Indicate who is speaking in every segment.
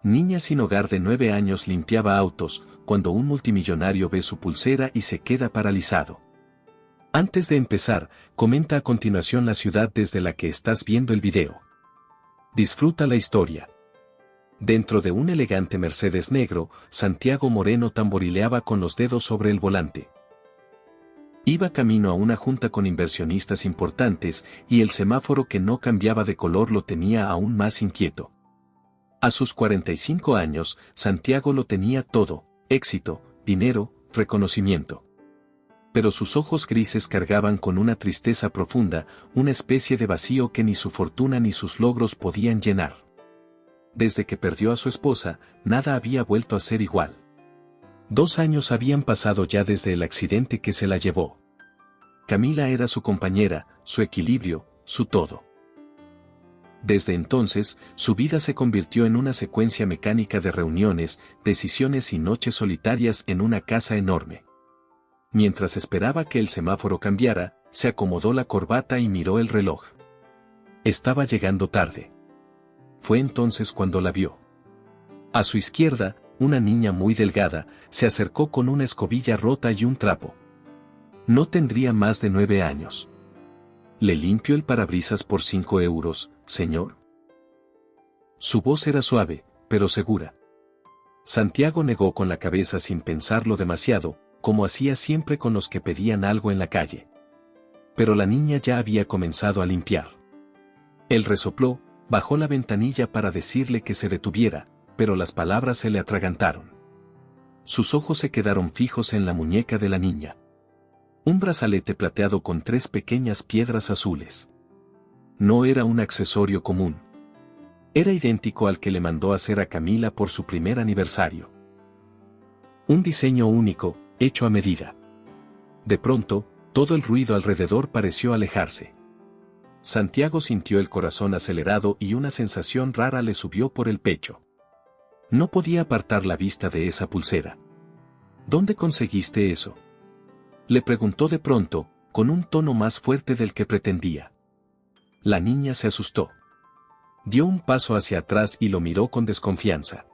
Speaker 1: Niña sin hogar de 9 años limpiaba autos, cuando un multimillonario ve su pulsera y se queda paralizado. Antes de empezar, comenta a continuación la ciudad desde la que estás viendo el video. Disfruta la historia. Dentro de un elegante Mercedes negro, Santiago Moreno tamborileaba con los dedos sobre el volante. Iba camino a una junta con inversionistas importantes y el semáforo que no cambiaba de color lo tenía aún más inquieto. A sus 45 años, Santiago lo tenía todo: éxito, dinero, reconocimiento. Pero sus ojos grises cargaban con una tristeza profunda, una especie de vacío que ni su fortuna ni sus logros podían llenar. Desde que perdió a su esposa, nada había vuelto a ser igual. 2 años habían pasado ya desde el accidente que se la llevó. Camila era su compañera, su equilibrio, su todo. Desde entonces, su vida se convirtió en una secuencia mecánica de reuniones, decisiones y noches solitarias en una casa enorme. Mientras esperaba que el semáforo cambiara, se acomodó la corbata y miró el reloj. Estaba llegando tarde. Fue entonces cuando la vio. A su izquierda, una niña muy delgada, se acercó con una escobilla rota y un trapo. No tendría más de 9 años. «¿Le limpio el parabrisas por 5 euros, señor?». Su voz era suave, pero segura. Santiago negó con la cabeza sin pensarlo demasiado, como hacía siempre con los que pedían algo en la calle. Pero la niña ya había comenzado a limpiar. Él resopló, bajó la ventanilla para decirle que se detuviera, pero las palabras se le atragantaron. Sus ojos se quedaron fijos en la muñeca de la niña. Un brazalete plateado con 3 pequeñas piedras azules. No era un accesorio común. Era idéntico al que le mandó hacer a Camila por su primer aniversario. Un diseño único, hecho a medida. De pronto, todo el ruido alrededor pareció alejarse. Santiago sintió el corazón acelerado y una sensación rara le subió por el pecho. No podía apartar la vista de esa pulsera. ¿Dónde conseguiste eso?, le preguntó de pronto, con un tono más fuerte del que pretendía. La niña se asustó. Dio un paso hacia atrás y lo miró con desconfianza.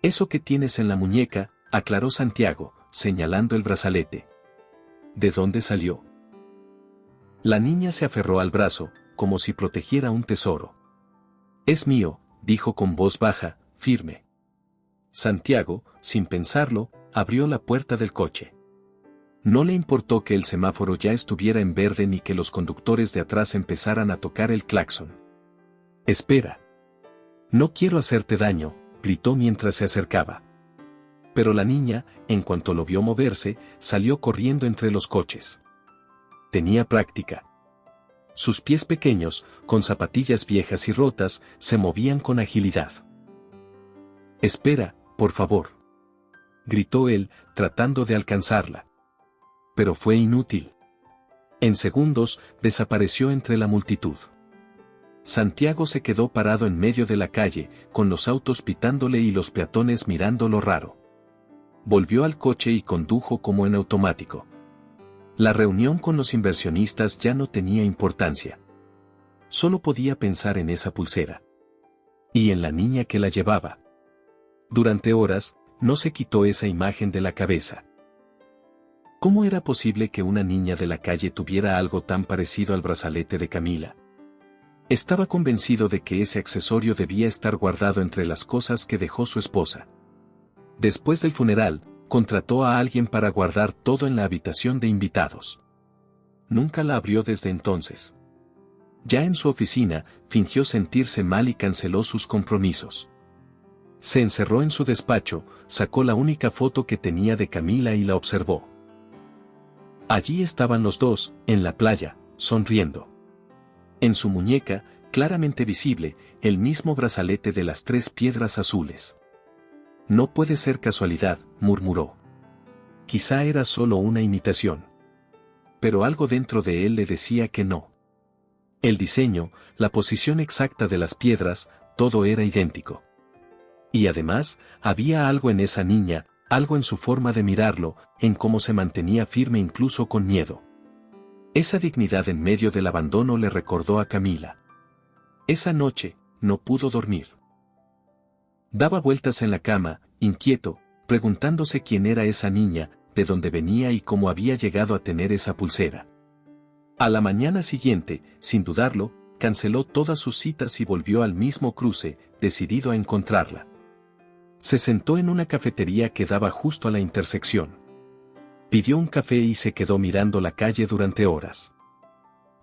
Speaker 1: «Eso que tienes en la muñeca», aclaró Santiago, señalando el brazalete. «¿De dónde salió?». La niña se aferró al brazo, como si protegiera un tesoro. «Es mío», dijo con voz baja, firme. Santiago, sin pensarlo, abrió la puerta del coche. No le importó que el semáforo ya estuviera en verde ni que los conductores de atrás empezaran a tocar el claxon. «Espera. No quiero hacerte daño», gritó mientras se acercaba. Pero la niña, en cuanto lo vio moverse, salió corriendo entre los coches. Tenía práctica. Sus pies pequeños, con zapatillas viejas y rotas, se movían con agilidad. «Espera, por favor», gritó él, tratando de alcanzarla. Pero fue inútil. En segundos, desapareció entre la multitud. Santiago se quedó parado en medio de la calle, con los autos pitándole y los peatones mirándolo raro. Volvió al coche y condujo como en automático. La reunión con los inversionistas ya no tenía importancia. Solo podía pensar en esa pulsera. Y en la niña que la llevaba. Durante horas, no se quitó esa imagen de la cabeza. ¿Cómo era posible que una niña de la calle tuviera algo tan parecido al brazalete de Camila? Estaba convencido de que ese accesorio debía estar guardado entre las cosas que dejó su esposa. Después del funeral, contrató a alguien para guardar todo en la habitación de invitados. Nunca la abrió desde entonces. Ya en su oficina, fingió sentirse mal y canceló sus compromisos. Se encerró en su despacho, sacó la única foto que tenía de Camila y la observó. Allí estaban los dos, en la playa, sonriendo. En su muñeca, claramente visible, el mismo brazalete de las 3 piedras azules. «No puede ser casualidad», murmuró. Quizá era solo una imitación. Pero algo dentro de él le decía que no. El diseño, la posición exacta de las piedras, todo era idéntico. Y además, había algo en esa niña, algo en su forma de mirarlo, en cómo se mantenía firme incluso con miedo. Esa dignidad en medio del abandono le recordó a Camila. Esa noche, no pudo dormir. Daba vueltas en la cama, inquieto, preguntándose quién era esa niña, de dónde venía y cómo había llegado a tener esa pulsera. A la mañana siguiente, sin dudarlo, canceló todas sus citas y volvió al mismo cruce, decidido a encontrarla. Se sentó en una cafetería que daba justo a la intersección. Pidió un café y se quedó mirando la calle durante horas.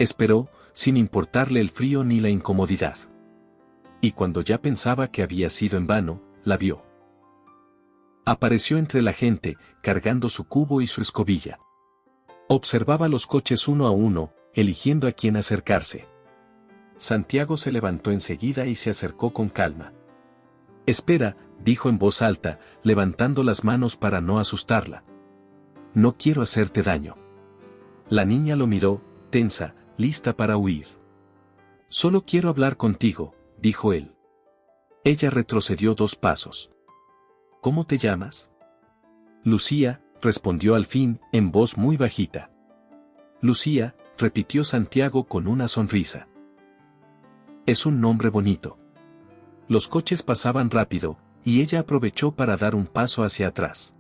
Speaker 1: Esperó, sin importarle el frío ni la incomodidad. Y cuando ya pensaba que había sido en vano, la vio. Apareció entre la gente, cargando su cubo y su escobilla. Observaba los coches uno a uno, eligiendo a quién acercarse. Santiago se levantó enseguida y se acercó con calma. «Espera», dijo en voz alta, levantando las manos para no asustarla. «No quiero hacerte daño». La niña lo miró, tensa, lista para huir. «Solo quiero hablar contigo», dijo él. Ella retrocedió 2 pasos. «¿Cómo te llamas?» «Lucía», respondió al fin, en voz muy bajita. «Lucía», repitió Santiago con una sonrisa. «Es un nombre bonito». Los coches pasaban rápido, y ella aprovechó para dar un paso hacia atrás.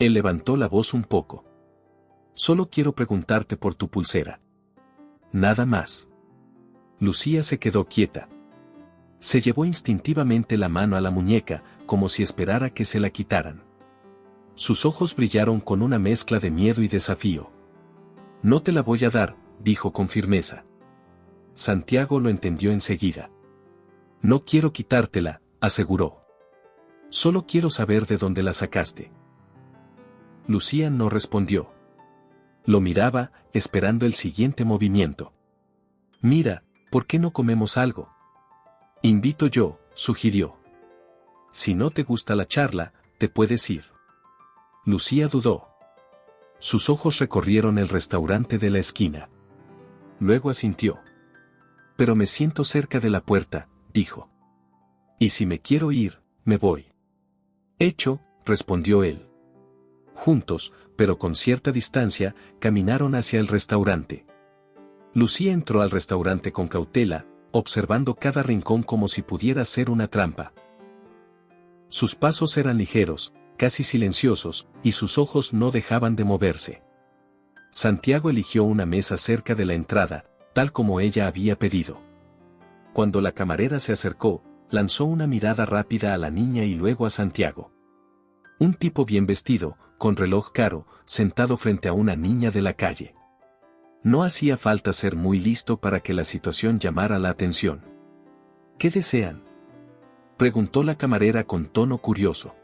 Speaker 1: Él levantó la voz un poco. «Solo quiero preguntarte por tu pulsera. Nada más». Lucía se quedó quieta. Se llevó instintivamente la mano a la muñeca, como si esperara que se la quitaran. Sus ojos brillaron con una mezcla de miedo y desafío. «No te la voy a dar», dijo con firmeza. Santiago lo entendió enseguida. «No quiero quitártela», aseguró. «Solo quiero saber de dónde la sacaste». Lucía no respondió. Lo miraba, esperando el siguiente movimiento. «Mira, ¿por qué no comemos algo?». «Invito yo», sugirió. «Si no te gusta la charla, te puedes ir». Lucía dudó. Sus ojos recorrieron el restaurante de la esquina. Luego asintió. «Pero me siento cerca de la puerta», dijo. «Y si me quiero ir, me voy». «Hecho», respondió él. Juntos, pero con cierta distancia, caminaron hacia el restaurante. Lucía entró al restaurante con cautela, observando cada rincón como si pudiera ser una trampa. Sus pasos eran ligeros, casi silenciosos, y sus ojos no dejaban de moverse. Santiago eligió una mesa cerca de la entrada, tal como ella había pedido. Cuando la camarera se acercó, lanzó una mirada rápida a la niña y luego a Santiago. Un tipo bien vestido, con reloj caro, sentado frente a una niña de la calle. No hacía falta ser muy listo para que la situación llamara la atención. «¿Qué desean?», preguntó la camarera con tono curioso.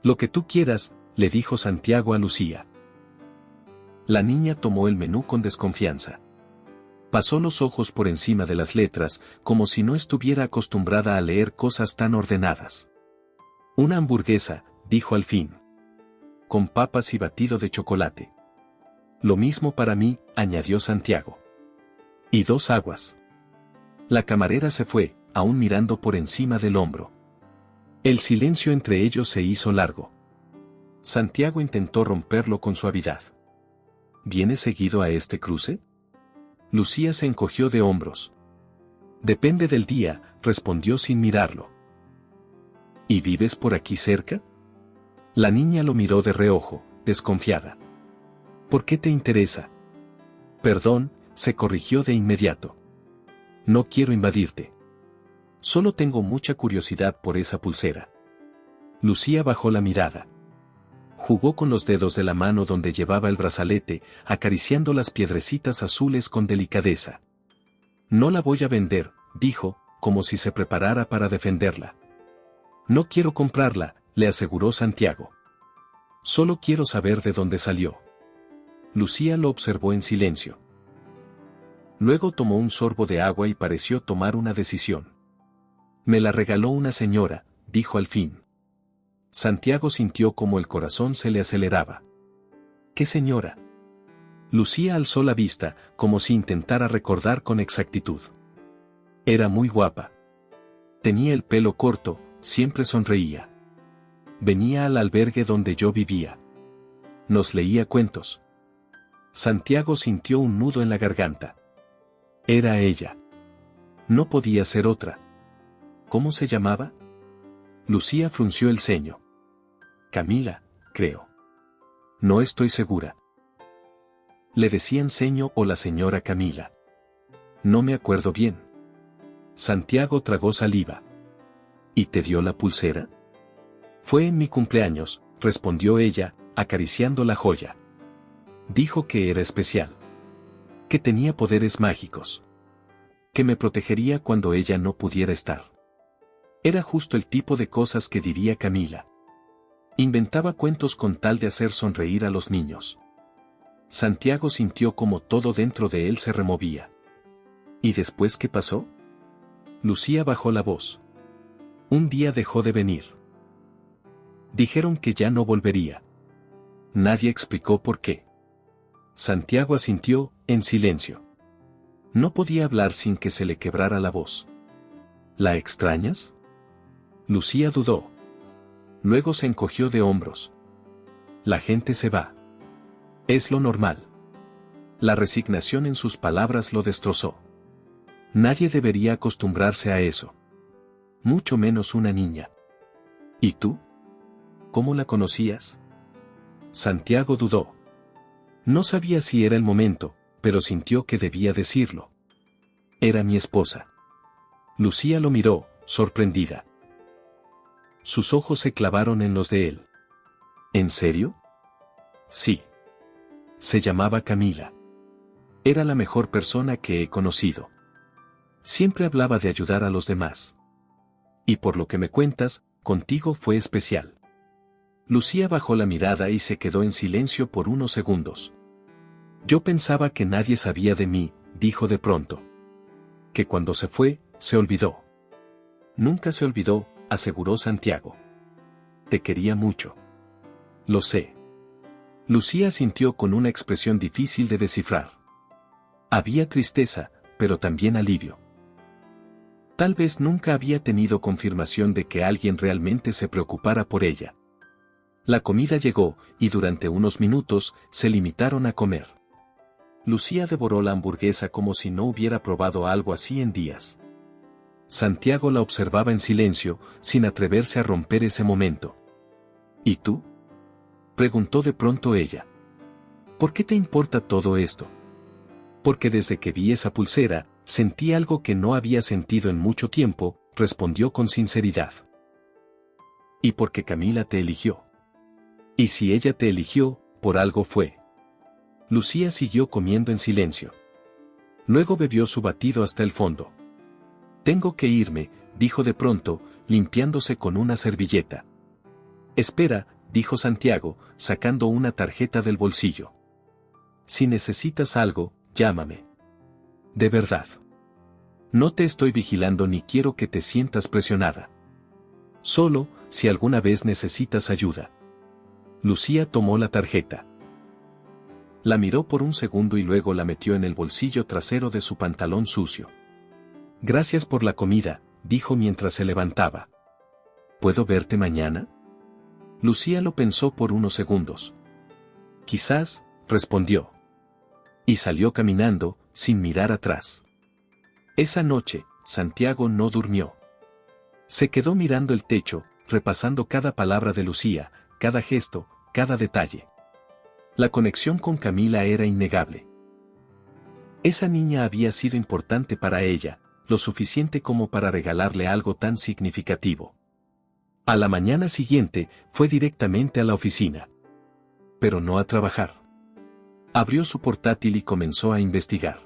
Speaker 1: «Lo que tú quieras», le dijo Santiago a Lucía. La niña tomó el menú con desconfianza. Pasó los ojos por encima de las letras, como si no estuviera acostumbrada a leer cosas tan ordenadas. «Una hamburguesa», dijo al fin. «Con papas y batido de chocolate». «Lo mismo para mí», añadió Santiago. «Y 2 aguas». La camarera se fue, aún mirando por encima del hombro. El silencio entre ellos se hizo largo. Santiago intentó romperlo con suavidad. «¿Vienes seguido a este cruce?». Lucía se encogió de hombros. «Depende del día», respondió sin mirarlo. «¿Y vives por aquí cerca?». La niña lo miró de reojo, desconfiada. «¿Por qué te interesa?». «Perdón», se corrigió de inmediato. «No quiero invadirte. Solo tengo mucha curiosidad por esa pulsera». Lucía bajó la mirada. Jugó con los dedos de la mano donde llevaba el brazalete, acariciando las piedrecitas azules con delicadeza. «No la voy a vender», dijo, como si se preparara para defenderla. «No quiero comprarla», le aseguró Santiago. «Solo quiero saber de dónde salió». Lucía lo observó en silencio. Luego tomó un sorbo de agua y pareció tomar una decisión. «Me la regaló una señora», dijo al fin. Santiago sintió como el corazón se le aceleraba. «¿Qué señora?». Lucía alzó la vista, como si intentara recordar con exactitud. Era muy guapa. Tenía el pelo corto, siempre sonreía. Venía al albergue donde yo vivía. Nos leía cuentos. Santiago sintió un nudo en la garganta. Era ella. No podía ser otra. ¿Cómo se llamaba? Lucía frunció el ceño. Camila, creo. No estoy segura. Le decían Seño o la señora Camila. No me acuerdo bien. Santiago tragó saliva. ¿Y te dio la pulsera? Fue en mi cumpleaños, respondió ella, acariciando la joya. Dijo que era especial. Que tenía poderes mágicos. Que me protegería cuando ella no pudiera estar. Era justo el tipo de cosas que diría Camila. Inventaba cuentos con tal de hacer sonreír a los niños. Santiago sintió como todo dentro de él se removía. ¿Y después qué pasó? Lucía bajó la voz. Un día dejó de venir. Dijeron que ya no volvería. Nadie explicó por qué. Santiago asintió, en silencio. No podía hablar sin que se le quebrara la voz. ¿La extrañas? Lucía dudó. Luego se encogió de hombros. La gente se va. Es lo normal. La resignación en sus palabras lo destrozó. Nadie debería acostumbrarse a eso. Mucho menos una niña. ¿Y tú? ¿Cómo la conocías? Santiago dudó. No sabía si era el momento, pero sintió que debía decirlo. Era mi esposa. Lucía lo miró, sorprendida. Sus ojos se clavaron en los de él. ¿En serio? Sí. Se llamaba Camila. Era la mejor persona que he conocido. Siempre hablaba de ayudar a los demás. Y por lo que me cuentas, contigo fue especial. Lucía bajó la mirada y se quedó en silencio por unos segundos. Yo pensaba que nadie sabía de mí, dijo de pronto. Que cuando se fue, se olvidó. Nunca se olvidó, aseguró Santiago. Te quería mucho. Lo sé. Lucía sintió con una expresión difícil de descifrar. Había tristeza, pero también alivio. Tal vez nunca había tenido confirmación de que alguien realmente se preocupara por ella. La comida llegó, y durante unos minutos, se limitaron a comer. Lucía devoró la hamburguesa como si no hubiera probado algo así en días. Santiago la observaba en silencio, sin atreverse a romper ese momento. ¿Y tú? Preguntó de pronto ella. ¿Por qué te importa todo esto? Porque desde que vi esa pulsera, sentí algo que no había sentido en mucho tiempo, respondió con sinceridad. Y porque Camila te eligió. Y si ella te eligió, por algo fue. Lucía siguió comiendo en silencio. Luego bebió su batido hasta el fondo. Tengo que irme, dijo de pronto, limpiándose con una servilleta. Espera, dijo Santiago, sacando una tarjeta del bolsillo. Si necesitas algo, llámame. De verdad. No te estoy vigilando ni quiero que te sientas presionada. Solo, si alguna vez necesitas ayuda. Lucía tomó la tarjeta. La miró por un segundo y luego la metió en el bolsillo trasero de su pantalón sucio. Gracias por la comida, dijo mientras se levantaba. ¿Puedo verte mañana? Lucía lo pensó por unos segundos. Quizás, respondió. Y salió caminando, sin mirar atrás. Esa noche, Santiago no durmió. Se quedó mirando el techo, repasando cada palabra de Lucía, cada gesto, cada detalle. La conexión con Camila era innegable. Esa niña había sido importante para ella, lo suficiente como para regalarle algo tan significativo. A la mañana siguiente, fue directamente a la oficina. Pero no a trabajar. Abrió su portátil y comenzó a investigar.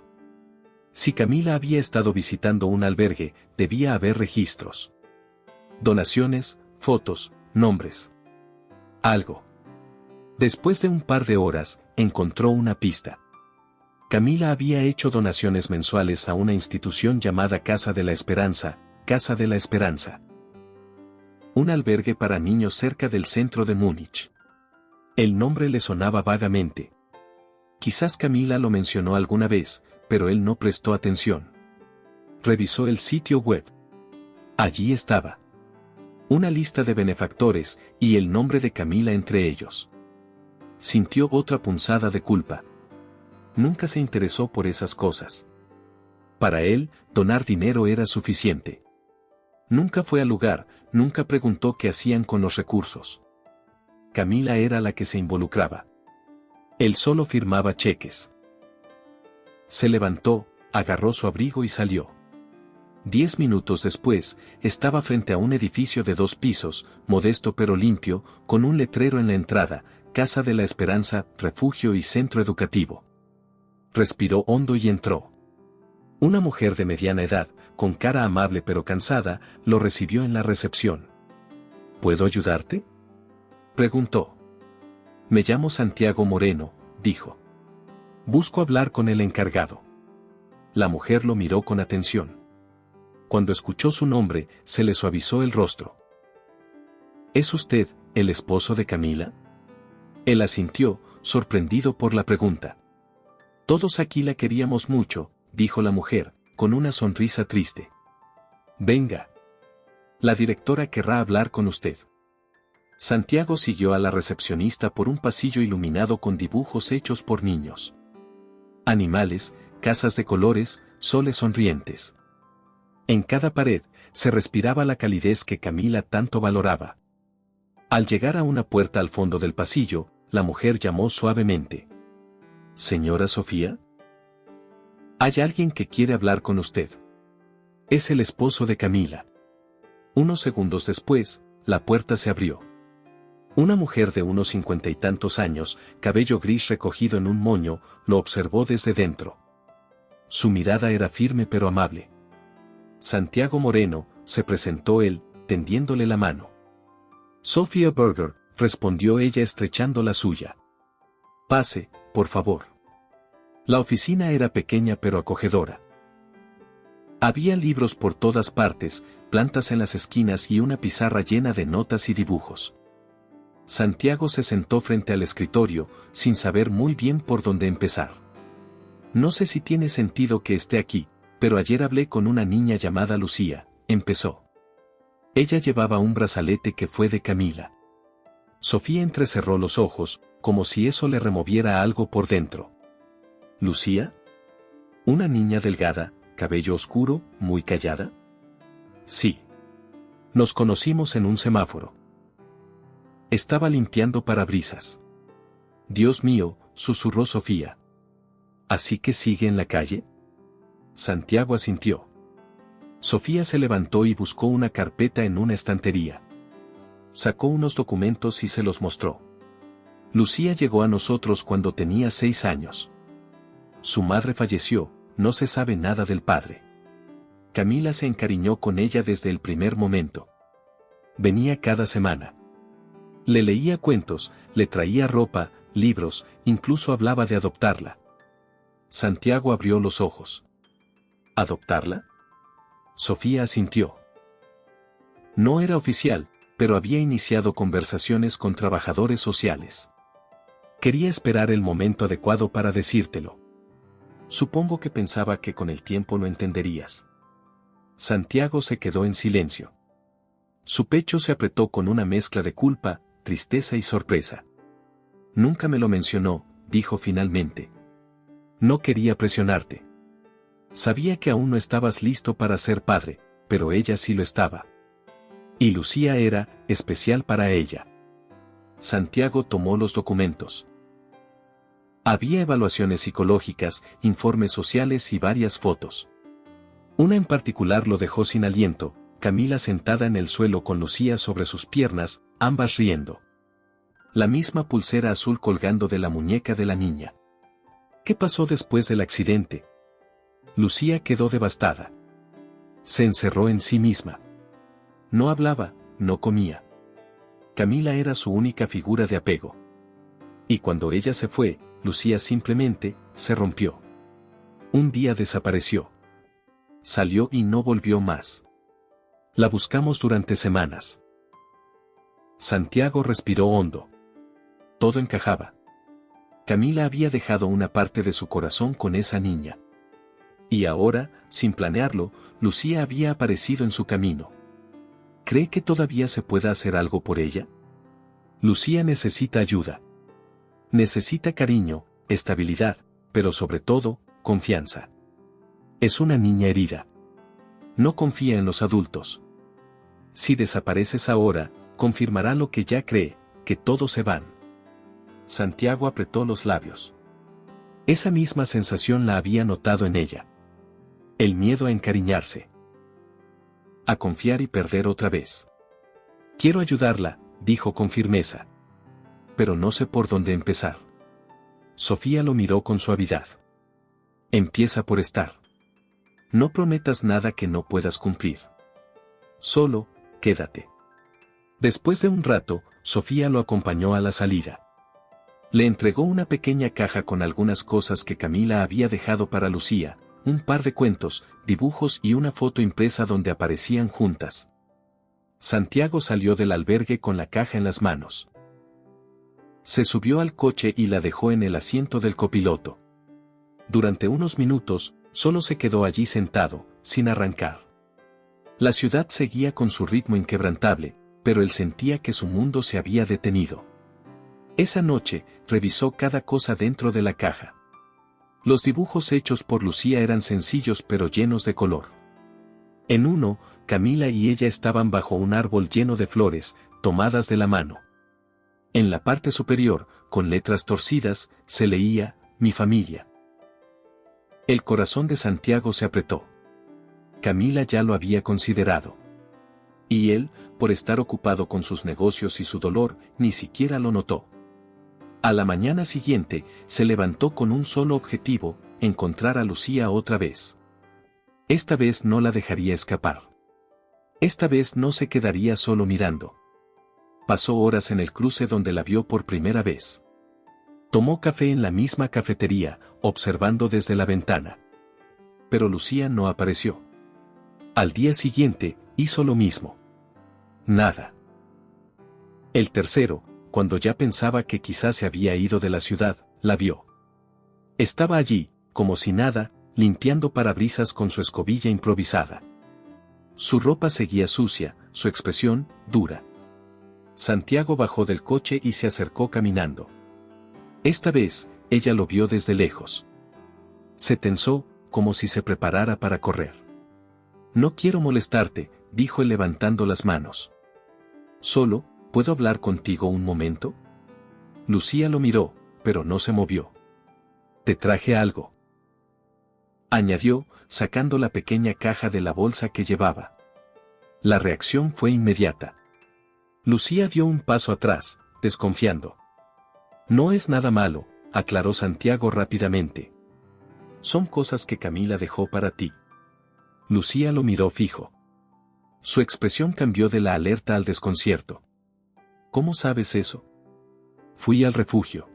Speaker 1: Si Camila había estado visitando un albergue, debía haber registros. Donaciones, fotos, nombres. Algo. Después de un par de horas, encontró una pista. Camila había hecho donaciones mensuales a una institución llamada Casa de la Esperanza, Casa de la Esperanza. Un albergue para niños cerca del centro de Múnich. El nombre le sonaba vagamente. Quizás Camila lo mencionó alguna vez, pero él no prestó atención. Revisó el sitio web. Allí estaba. Una lista de benefactores, y el nombre de Camila entre ellos. Sintió otra punzada de culpa. Nunca se interesó por esas cosas. Para él, donar dinero era suficiente. Nunca fue al lugar, nunca preguntó qué hacían con los recursos. Camila era la que se involucraba. Él solo firmaba cheques. Se levantó, agarró su abrigo y salió. 10 minutos después, estaba frente a un edificio de 2 pisos, modesto pero limpio, con un letrero en la entrada, Casa de la Esperanza, refugio y centro educativo. Respiró hondo y entró. Una mujer de mediana edad, con cara amable pero cansada, lo recibió en la recepción. ¿Puedo ayudarte?, preguntó. Me llamo Santiago Moreno, dijo. Busco hablar con el encargado. La mujer lo miró con atención. Cuando escuchó su nombre, se le suavizó el rostro. ¿Es usted el esposo de Camila? Él asintió, sorprendido por la pregunta. Todos aquí la queríamos mucho, dijo la mujer, con una sonrisa triste. Venga. La directora querrá hablar con usted. Santiago siguió a la recepcionista por un pasillo iluminado con dibujos hechos por niños. Animales, casas de colores, soles sonrientes. En cada pared, se respiraba la calidez que Camila tanto valoraba. Al llegar a una puerta al fondo del pasillo, la mujer llamó suavemente. ¿Señora Sofía? Hay alguien que quiere hablar con usted. Es el esposo de Camila. Unos segundos después, la puerta se abrió. Una mujer de unos 50 y tantos años, cabello gris recogido en un moño, lo observó desde dentro. Su mirada era firme pero amable. Santiago Moreno, se presentó él, tendiéndole la mano. Sofía Berger, respondió ella estrechando la suya. Pase, por favor. La oficina era pequeña pero acogedora. Había libros por todas partes, plantas en las esquinas y una pizarra llena de notas y dibujos. Santiago se sentó frente al escritorio, sin saber muy bien por dónde empezar. No sé si tiene sentido que esté aquí, pero ayer hablé con una niña llamada Lucía, empezó. Ella llevaba un brazalete que fue de Camila. Sofía entrecerró los ojos, como si eso le removiera algo por dentro. ¿Lucía? ¿Una niña delgada, cabello oscuro, muy callada? Sí. Nos conocimos en un semáforo. Estaba limpiando parabrisas. Dios mío, susurró Sofía. ¿Así que sigue en la calle? Santiago asintió. Sofía se levantó y buscó una carpeta en una estantería. Sacó unos documentos y se los mostró. Lucía llegó a nosotros cuando tenía 6 años. Su madre falleció, no se sabe nada del padre. Camila se encariñó con ella desde el primer momento. Venía cada semana. Le leía cuentos, le traía ropa, libros, incluso hablaba de adoptarla. Santiago abrió los ojos. ¿Adoptarla? Sofía asintió. No era oficial, pero había iniciado conversaciones con trabajadores sociales. Quería esperar el momento adecuado para decírtelo. Supongo que pensaba que con el tiempo lo entenderías. Santiago se quedó en silencio. Su pecho se apretó con una mezcla de culpa, tristeza y sorpresa. Nunca me lo mencionó, dijo finalmente. No quería presionarte. Sabía que aún no estabas listo para ser padre, pero ella sí lo estaba. Y Lucía era especial para ella. Santiago tomó los documentos. Había evaluaciones psicológicas, informes sociales y varias fotos. Una en particular lo dejó sin aliento, Camila sentada en el suelo con Lucía sobre sus piernas, ambas riendo. La misma pulsera azul colgando de la muñeca de la niña. ¿Qué pasó después del accidente? Lucía quedó devastada. Se encerró en sí misma. No hablaba, no comía. Camila era su única figura de apego. Y cuando ella se fue, Lucía simplemente se rompió. Un día desapareció. Salió y no volvió más. La buscamos durante semanas. Santiago respiró hondo. Todo encajaba. Camila había dejado una parte de su corazón con esa niña. Y ahora, sin planearlo, Lucía había aparecido en su camino. ¿Cree que todavía se pueda hacer algo por ella? Lucía necesita ayuda. Necesita cariño, estabilidad, pero sobre todo, confianza. Es una niña herida. No confía en los adultos. Si desapareces ahora, confirmará lo que ya cree, que todos se van. Santiago apretó los labios. Esa misma sensación la había notado en ella. El miedo a encariñarse. A confiar y perder otra vez. Quiero ayudarla, dijo con firmeza. Pero no sé por dónde empezar. Sofía lo miró con suavidad. Empieza por estar. No prometas nada que no puedas cumplir. Solo, quédate. Después de un rato, Sofía lo acompañó a la salida. Le entregó una pequeña caja con algunas cosas que Camila había dejado para Lucía, un par de cuentos, dibujos y una foto impresa donde aparecían juntas. Santiago salió del albergue con la caja en las manos. Se subió al coche y la dejó en el asiento del copiloto. Durante unos minutos, solo se quedó allí sentado, sin arrancar. La ciudad seguía con su ritmo inquebrantable, pero él sentía que su mundo se había detenido. Esa noche, revisó cada cosa dentro de la caja. Los dibujos hechos por Lucía eran sencillos pero llenos de color. En uno, Camila y ella estaban bajo un árbol lleno de flores, tomadas de la mano. En la parte superior, con letras torcidas, se leía, «Mi familia». El corazón de Santiago se apretó. Camila ya lo había considerado. Y él, por estar ocupado con sus negocios y su dolor, ni siquiera lo notó. A la mañana siguiente, se levantó con un solo objetivo, encontrar a Lucía otra vez. Esta vez no la dejaría escapar. Esta vez no se quedaría solo mirando. Pasó horas en el cruce donde la vio por primera vez. Tomó café en la misma cafetería, observando desde la ventana. Pero Lucía no apareció. Al día siguiente, hizo lo mismo. Nada. El tercero, cuando ya pensaba que quizás se había ido de la ciudad, la vio. Estaba allí, como si nada, limpiando parabrisas con su escobilla improvisada. Su ropa seguía sucia, su expresión, dura. Santiago bajó del coche y se acercó caminando. Esta vez, ella lo vio desde lejos. Se tensó, como si se preparara para correr. No quiero molestarte, dijo él levantando las manos. Solo, ¿puedo hablar contigo un momento? Lucía lo miró, pero no se movió. Te traje algo. Añadió, sacando la pequeña caja de la bolsa que llevaba. La reacción fue inmediata. Lucía dio un paso atrás, desconfiando. No es nada malo, aclaró Santiago rápidamente. Son cosas que Camila dejó para ti. Lucía lo miró fijo. Su expresión cambió de la alerta al desconcierto. ¿Cómo sabes eso? Fui al refugio.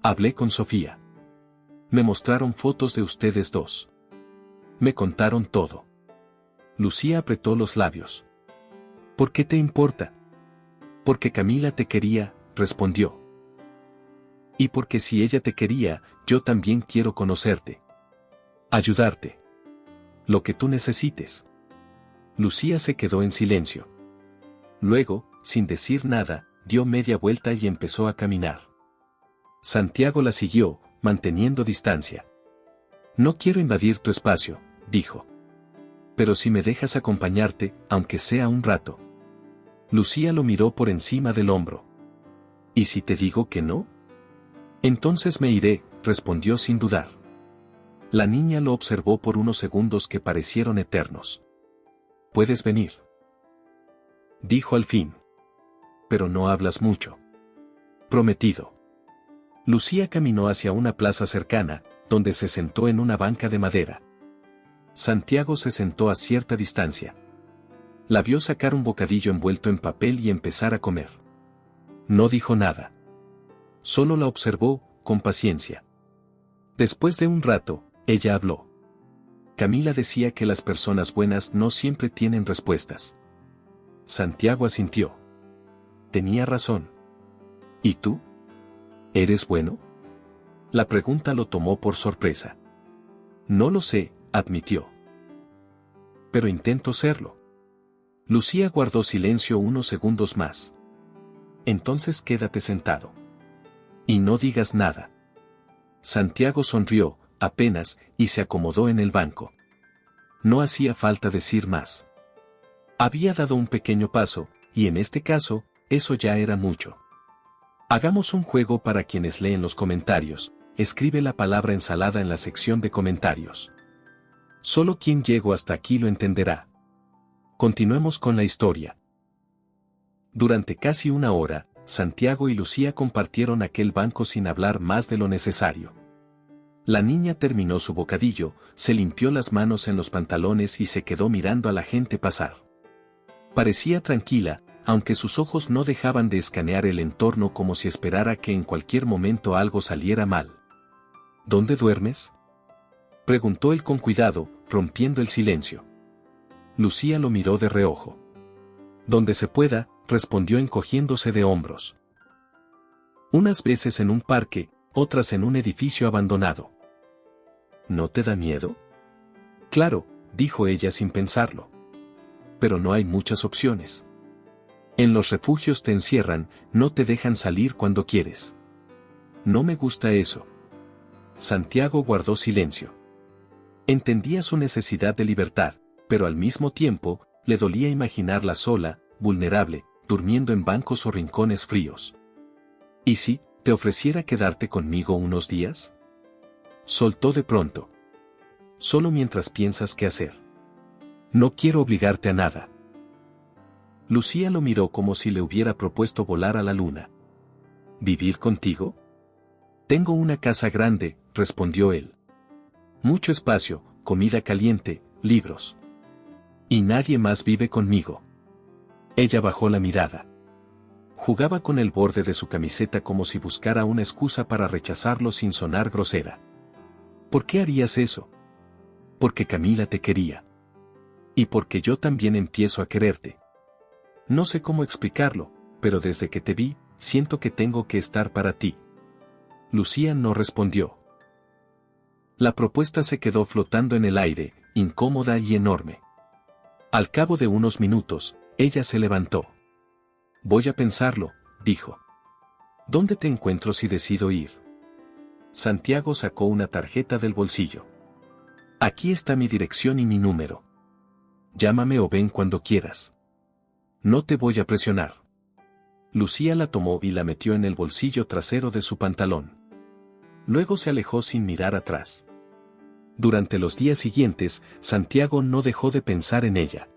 Speaker 1: Hablé con Sofía. Me mostraron fotos de ustedes dos. Me contaron todo. Lucía apretó los labios. ¿Por qué te importa? Porque Camila te quería, respondió. Y porque si ella te quería, yo también quiero conocerte. Ayudarte. Lo que tú necesites. Lucía se quedó en silencio. Luego, sin decir nada, dio media vuelta y empezó a caminar. Santiago la siguió, manteniendo distancia. No quiero invadir tu espacio, dijo. Pero si me dejas acompañarte, aunque sea un rato. Lucía lo miró por encima del hombro. ¿Y si te digo que no? Entonces me iré, respondió sin dudar. La niña lo observó por unos segundos que parecieron eternos. ¿Puedes venir?, dijo al fin. Pero no hablas mucho. Prometido. Lucía caminó hacia una plaza cercana, donde se sentó en una banca de madera. Santiago se sentó a cierta distancia. La vio sacar un bocadillo envuelto en papel y empezar a comer. No dijo nada. Solo la observó, con paciencia. Después de un rato, ella habló. Camila decía que las personas buenas no siempre tienen respuestas. Santiago asintió. Tenía razón. ¿Y tú? ¿Eres bueno? La pregunta lo tomó por sorpresa. No lo sé, admitió. Pero intento serlo. Lucía guardó silencio unos segundos más. Entonces quédate sentado. Y no digas nada. Santiago sonrió, apenas, y se acomodó en el banco. No hacía falta decir más. Había dado un pequeño paso, y en este caso, eso ya era mucho. Hagamos un juego para quienes leen los comentarios. Escribe la palabra ensalada en la sección de comentarios. Solo quien llegó hasta aquí lo entenderá. Continuemos con la historia. Durante casi una hora, Santiago y Lucía compartieron aquel banco sin hablar más de lo necesario. La niña terminó su bocadillo, se limpió las manos en los pantalones y se quedó mirando a la gente pasar. Parecía tranquila, aunque sus ojos no dejaban de escanear el entorno como si esperara que en cualquier momento algo saliera mal. ¿Dónde duermes?, preguntó él con cuidado, rompiendo el silencio. Lucía lo miró de reojo. Donde se pueda, respondió encogiéndose de hombros. Unas veces en un parque, otras en un edificio abandonado. ¿No te da miedo? Claro, dijo ella sin pensarlo. Pero no hay muchas opciones. En los refugios te encierran, no te dejan salir cuando quieres. No me gusta eso. Santiago guardó silencio. Entendía su necesidad de libertad, pero al mismo tiempo, le dolía imaginarla sola, vulnerable, durmiendo en bancos o rincones fríos. ¿Y si te ofreciera quedarte conmigo unos días?, soltó de pronto. Solo mientras piensas qué hacer. No quiero obligarte a nada. Lucía lo miró como si le hubiera propuesto volar a la luna. ¿Vivir contigo? Tengo una casa grande, respondió él. Mucho espacio, comida caliente, libros. Y nadie más vive conmigo. Ella bajó la mirada. Jugaba con el borde de su camiseta como si buscara una excusa para rechazarlo sin sonar grosera. ¿Por qué harías eso? Porque Camila te quería. Y porque yo también empiezo a quererte. No sé cómo explicarlo, pero desde que te vi, siento que tengo que estar para ti. Lucía no respondió. La propuesta se quedó flotando en el aire, incómoda y enorme. Al cabo de unos minutos, ella se levantó. Voy a pensarlo, dijo. ¿Dónde te encuentro si decido ir? Santiago sacó una tarjeta del bolsillo. Aquí está mi dirección y mi número. Llámame o ven cuando quieras. No te voy a presionar. Lucía la tomó y la metió en el bolsillo trasero de su pantalón. Luego se alejó sin mirar atrás. Durante los días siguientes, Santiago no dejó de pensar en ella.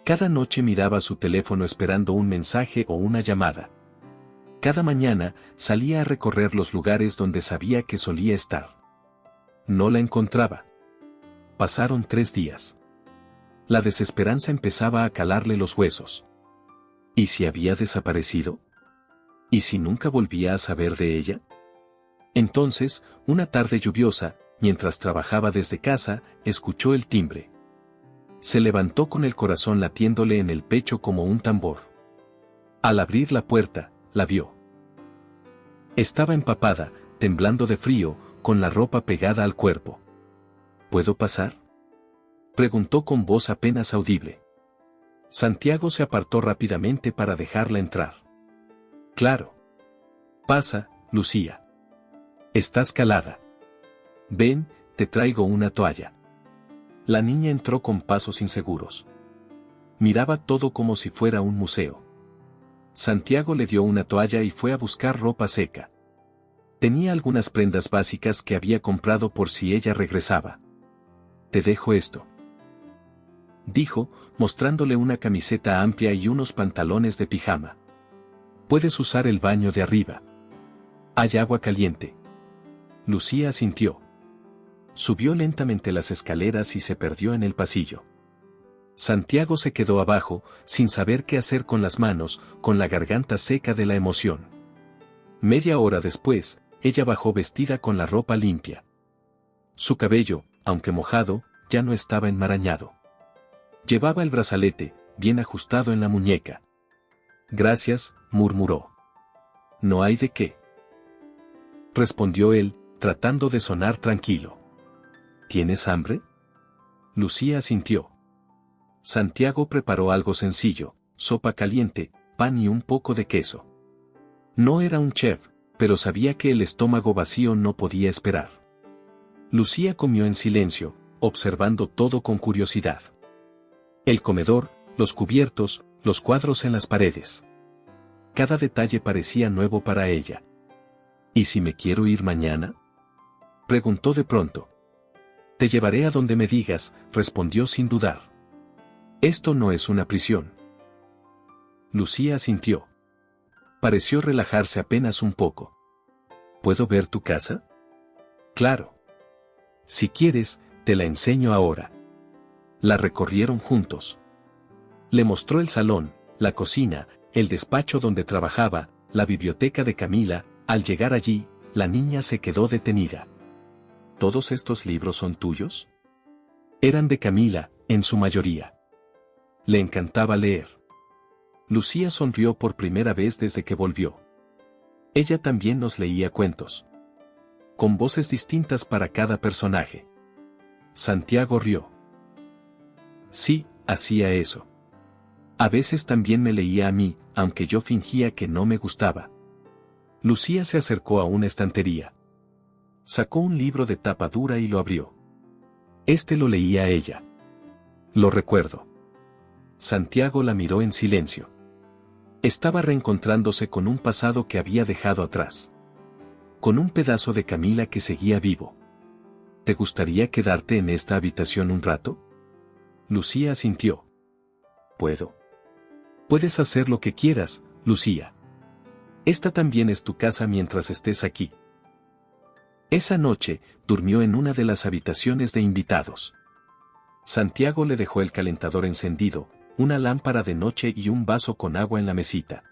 Speaker 1: Cada noche miraba su teléfono esperando un mensaje o una llamada. Cada mañana, salía a recorrer los lugares donde sabía que solía estar. No la encontraba. Pasaron 3 días. La desesperanza empezaba a calarle los huesos. ¿Y si había desaparecido? ¿Y si nunca volvía a saber de ella? Entonces, una tarde lluviosa, mientras trabajaba desde casa, escuchó el timbre. Se levantó con el corazón latiéndole en el pecho como un tambor. Al abrir la puerta, la vio. Estaba empapada, temblando de frío, con la ropa pegada al cuerpo. ¿Puedo pasar?, preguntó con voz apenas audible. Santiago se apartó rápidamente para dejarla entrar. Claro. Pasa, Lucía. Estás calada. Ven, te traigo una toalla. La niña entró con pasos inseguros. Miraba todo como si fuera un museo. Santiago le dio una toalla y fue a buscar ropa seca. Tenía algunas prendas básicas que había comprado por si ella regresaba. Te dejo esto, dijo, mostrándole una camiseta amplia y unos pantalones de pijama. Puedes usar el baño de arriba. Hay agua caliente. Lucía asintió. Subió lentamente las escaleras y se perdió en el pasillo. Santiago se quedó abajo, sin saber qué hacer con las manos, con la garganta seca de la emoción. Media hora después, ella bajó vestida con la ropa limpia. Su cabello, aunque mojado, ya no estaba enmarañado. Llevaba el brazalete, bien ajustado en la muñeca. Gracias, murmuró. No hay de qué, respondió él, tratando de sonar tranquilo. ¿Tienes hambre? Lucía asintió. Santiago preparó algo sencillo, sopa caliente, pan y un poco de queso. No era un chef, pero sabía que el estómago vacío no podía esperar. Lucía comió en silencio, observando todo con curiosidad. El comedor, los cubiertos, los cuadros en las paredes. Cada detalle parecía nuevo para ella. ¿Y si me quiero ir mañana?, preguntó de pronto. Te llevaré a donde me digas, respondió sin dudar. Esto no es una prisión. Lucía asintió. Pareció relajarse apenas un poco. ¿Puedo ver tu casa? Claro. Si quieres, te la enseño ahora. La recorrieron juntos. Le mostró el salón, la cocina, el despacho donde trabajaba, la biblioteca de Camila. Al llegar allí, la niña se quedó detenida. ¿Todos estos libros son tuyos? Eran de Camila, en su mayoría. Le encantaba leer. Lucía sonrió por primera vez desde que volvió. Ella también nos leía cuentos. Con voces distintas para cada personaje. Santiago rió. Sí, hacía eso. A veces también me leía a mí, aunque yo fingía que no me gustaba. Lucía se acercó a una estantería. Sacó un libro de tapa dura y lo abrió. Este lo leía ella. Lo recuerdo. Santiago la miró en silencio. Estaba reencontrándose con un pasado que había dejado atrás. Con un pedazo de Camila que seguía vivo. ¿Te gustaría quedarte en esta habitación un rato? Lucía asintió. ¿Puedo? Puedes hacer lo que quieras, Lucía. Esta también es tu casa mientras estés aquí. Esa noche, durmió en una de las habitaciones de invitados. Santiago le dejó el calentador encendido, una lámpara de noche y un vaso con agua en la mesita.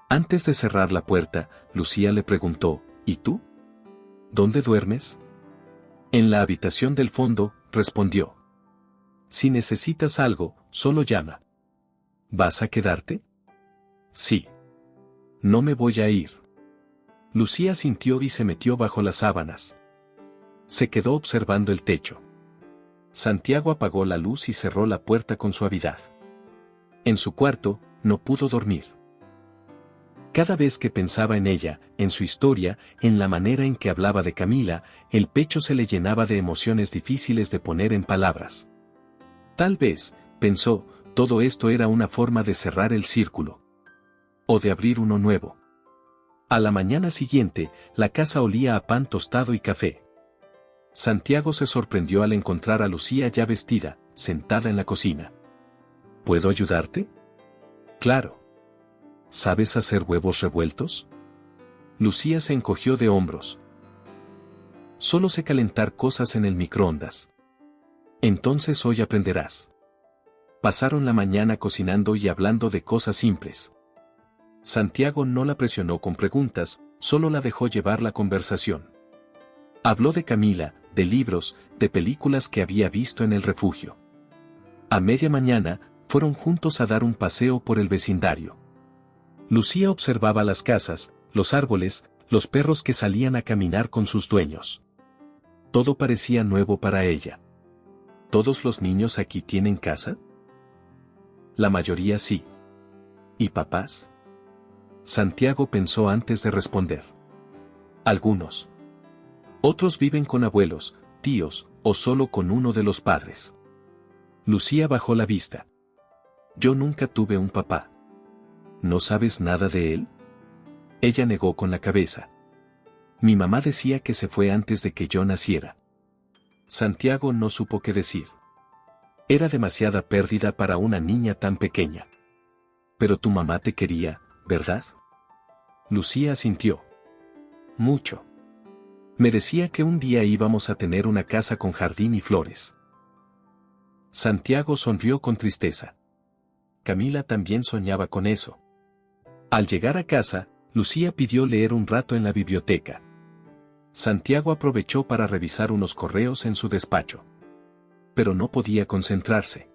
Speaker 1: Antes de cerrar la puerta, Lucía le preguntó, ¿y tú? ¿Dónde duermes? En la habitación del fondo, respondió. Si necesitas algo, solo llama. ¿Vas a quedarte? Sí. No me voy a ir. Lucía sintió y se metió bajo las sábanas. Se quedó observando el techo. Santiago apagó la luz y cerró la puerta con suavidad. En su cuarto, no pudo dormir. Cada vez que pensaba en ella, en su historia, en la manera en que hablaba de Camila, el pecho se le llenaba de emociones difíciles de poner en palabras. Tal vez, pensó, todo esto era una forma de cerrar el círculo. O de abrir uno nuevo. A la mañana siguiente, la casa olía a pan tostado y café. Santiago se sorprendió al encontrar a Lucía ya vestida, sentada en la cocina. ¿Puedo ayudarte? Claro. ¿Sabes hacer huevos revueltos? Lucía se encogió de hombros. Solo sé calentar cosas en el microondas. Entonces hoy aprenderás. Pasaron la mañana cocinando y hablando de cosas simples. Santiago no la presionó con preguntas, solo la dejó llevar la conversación. Habló de Camila, de libros, de películas que había visto en el refugio. A media mañana, fueron juntos a dar un paseo por el vecindario. Lucía observaba las casas, los árboles, los perros que salían a caminar con sus dueños. Todo parecía nuevo para ella. ¿Todos los niños aquí tienen casa? La mayoría sí. ¿Y papás? Santiago pensó antes de responder. Algunos. Otros viven con abuelos, tíos, o solo con uno de los padres. Lucía bajó la vista. Yo nunca tuve un papá. ¿No sabes nada de él? Ella negó con la cabeza. Mi mamá decía que se fue antes de que yo naciera. Santiago no supo qué decir. Era demasiada pérdida para una niña tan pequeña. Pero tu mamá te quería, ¿verdad? Lucía asintió. Mucho. Me decía que un día íbamos a tener una casa con jardín y flores. Santiago sonrió con tristeza. Camila también soñaba con eso. Al llegar a casa, Lucía pidió leer un rato en la biblioteca. Santiago aprovechó para revisar unos correos en su despacho. Pero no podía concentrarse.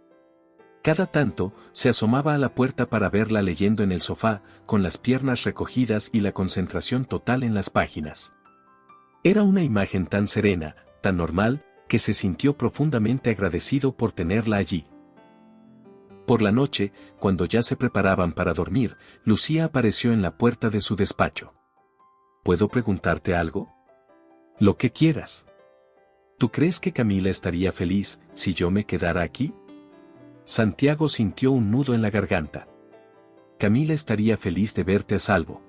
Speaker 1: Cada tanto, se asomaba a la puerta para verla leyendo en el sofá, con las piernas recogidas y la concentración total en las páginas. Era una imagen tan serena, tan normal, que se sintió profundamente agradecido por tenerla allí. Por la noche, cuando ya se preparaban para dormir, Lucía apareció en la puerta de su despacho. ¿Puedo preguntarte algo? Lo que quieras. ¿Tú crees que Camila estaría feliz si yo me quedara aquí? Santiago sintió un nudo en la garganta. Camila estaría feliz de verte a salvo.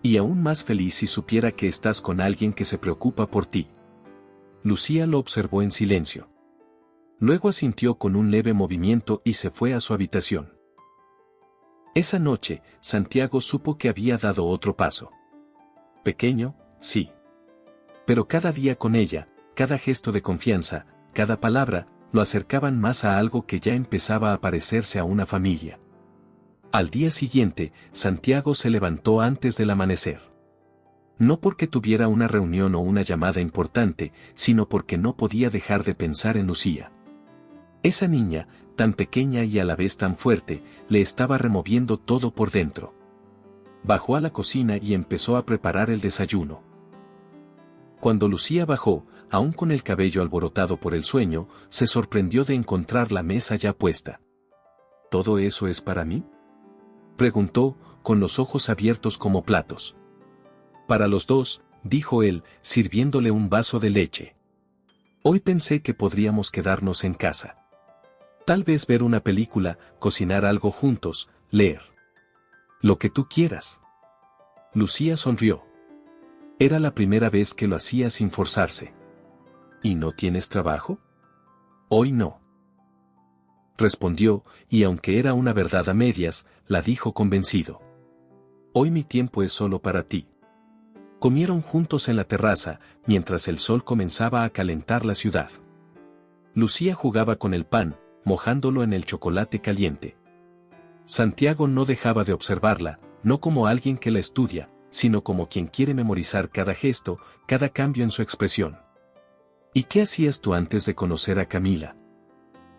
Speaker 1: Y aún más feliz si supiera que estás con alguien que se preocupa por ti. Lucía lo observó en silencio. Luego asintió con un leve movimiento y se fue a su habitación. Esa noche, Santiago supo que había dado otro paso. Pequeño, sí. Pero cada día con ella, cada gesto de confianza, cada palabra, lo acercaban más a algo que ya empezaba a parecerse a una familia. Al día siguiente, Santiago se levantó antes del amanecer. No porque tuviera una reunión o una llamada importante, sino porque no podía dejar de pensar en Lucía. Esa niña, tan pequeña y a la vez tan fuerte, le estaba removiendo todo por dentro. Bajó a la cocina y empezó a preparar el desayuno. Cuando Lucía bajó, aún con el cabello alborotado por el sueño, se sorprendió de encontrar la mesa ya puesta. ¿Todo eso es para mí?, preguntó, con los ojos abiertos como platos. Para los dos, dijo él, sirviéndole un vaso de leche. Hoy pensé que podríamos quedarnos en casa. Tal vez ver una película, cocinar algo juntos, leer. Lo que tú quieras. Lucía sonrió. Era la primera vez que lo hacía sin forzarse. ¿Y no tienes trabajo? Hoy no. Respondió, y aunque era una verdad a medias, la dijo convencido. Hoy mi tiempo es solo para ti. Comieron juntos en la terraza, mientras el sol comenzaba a calentar la ciudad. Lucía jugaba con el pan, mojándolo en el chocolate caliente. Santiago no dejaba de observarla, no como alguien que la estudia, sino como quien quiere memorizar cada gesto, cada cambio en su expresión. ¿Y qué hacías tú antes de conocer a Camila?,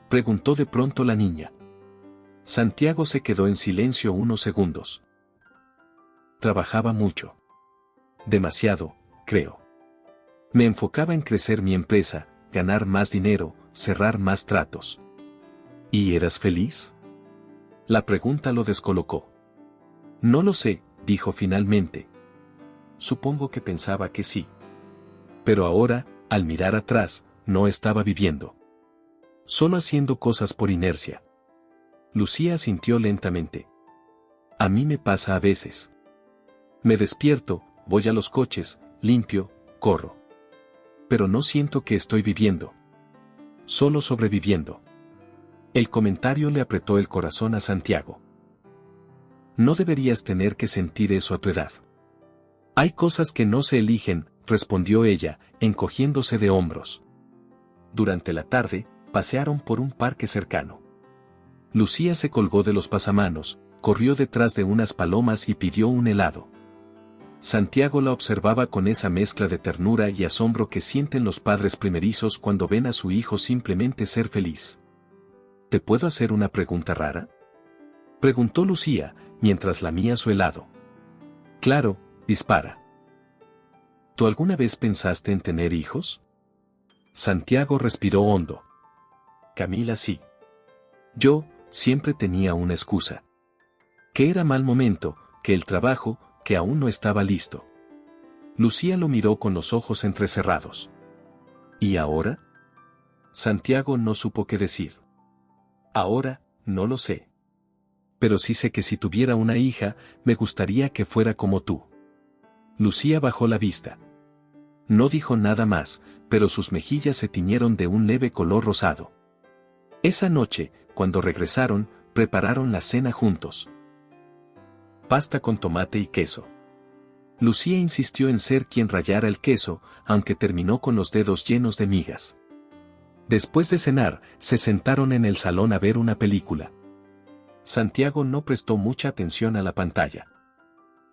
Speaker 1: preguntó de pronto la niña. Santiago se quedó en silencio unos segundos. Trabajaba mucho. Demasiado, creo. Me enfocaba en crecer mi empresa, ganar más dinero, cerrar más tratos. ¿Y eras feliz?, la pregunta lo descolocó. No lo sé, dijo finalmente. Supongo que pensaba que sí. Pero ahora, al mirar atrás, no estaba viviendo. Solo haciendo cosas por inercia. Lucía asintió lentamente. A mí me pasa a veces. Me despierto, voy a los coches, limpio, corro. Pero no siento que estoy viviendo. Solo sobreviviendo. El comentario le apretó el corazón a Santiago. No deberías tener que sentir eso a tu edad. Hay cosas que no se eligen, respondió ella, encogiéndose de hombros. Durante la tarde, pasearon por un parque cercano. Lucía se colgó de los pasamanos, corrió detrás de unas palomas y pidió un helado. Santiago la observaba con esa mezcla de ternura y asombro que sienten los padres primerizos cuando ven a su hijo simplemente ser feliz. ¿Te puedo hacer una pregunta rara?, preguntó Lucía, mientras lamía su helado. Claro, dispara. ¿Tú alguna vez pensaste en tener hijos? Santiago respiró hondo. Camila sí. Yo, siempre tenía una excusa. Que era mal momento, que el trabajo, que aún no estaba listo. Lucía lo miró con los ojos entrecerrados. ¿Y ahora? Santiago no supo qué decir. Ahora, no lo sé. Pero sí sé que si tuviera una hija, me gustaría que fuera como tú. Lucía bajó la vista. No dijo nada más, pero sus mejillas se tiñeron de un leve color rosado. Esa noche, cuando regresaron, prepararon la cena juntos. Pasta con tomate y queso. Lucía insistió en ser quien rallara el queso, aunque terminó con los dedos llenos de migas. Después de cenar, se sentaron en el salón a ver una película. Santiago no prestó mucha atención a la pantalla.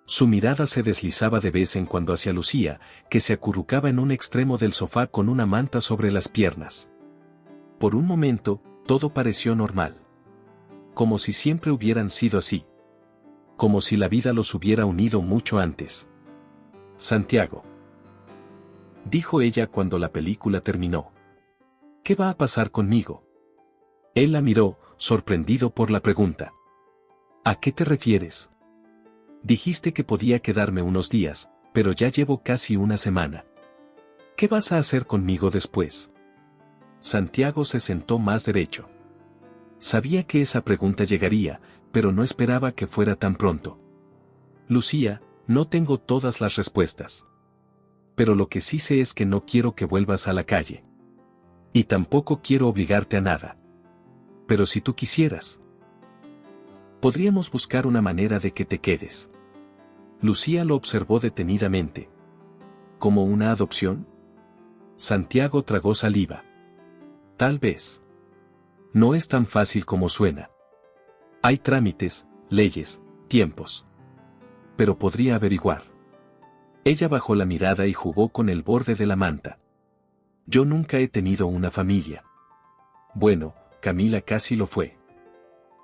Speaker 1: Su mirada se deslizaba de vez en cuando hacia Lucía, que se acurrucaba en un extremo del sofá con una manta sobre las piernas. Por un momento, todo pareció normal. Como si siempre hubieran sido así. Como si la vida los hubiera unido mucho antes. Santiago, dijo ella cuando la película terminó. ¿Qué va a pasar conmigo? Él la miró, sorprendido por la pregunta. ¿A qué te refieres? Dijiste que podía quedarme unos días, pero ya llevo casi una semana. ¿Qué vas a hacer conmigo después? Santiago se sentó más derecho. Sabía que esa pregunta llegaría, pero no esperaba que fuera tan pronto. Lucía, no tengo todas las respuestas. Pero lo que sí sé es que no quiero que vuelvas a la calle. Y tampoco quiero obligarte a nada. Pero si tú quisieras, podríamos buscar una manera de que te quedes. Lucía lo observó detenidamente. ¿Como una adopción? Santiago tragó saliva. Tal vez. No es tan fácil como suena. Hay trámites, leyes, tiempos. Pero podría averiguar. Ella bajó la mirada y jugó con el borde de la manta. Yo nunca he tenido una familia. Bueno, Camila casi lo fue.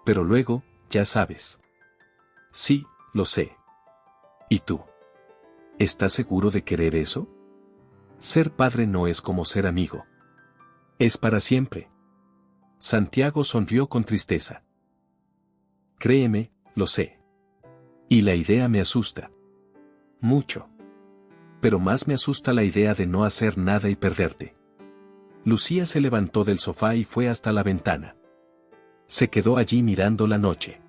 Speaker 1: Pero luego, ya sabes. Sí, lo sé. ¿Y tú? ¿Estás seguro de querer eso? Ser padre no es como ser amigo. Es para siempre. Santiago sonrió con tristeza. Créeme, lo sé. Y la idea me asusta. Mucho. Pero más me asusta la idea de no hacer nada y perderte. Lucía se levantó del sofá y fue hasta la ventana. Se quedó allí mirando la noche.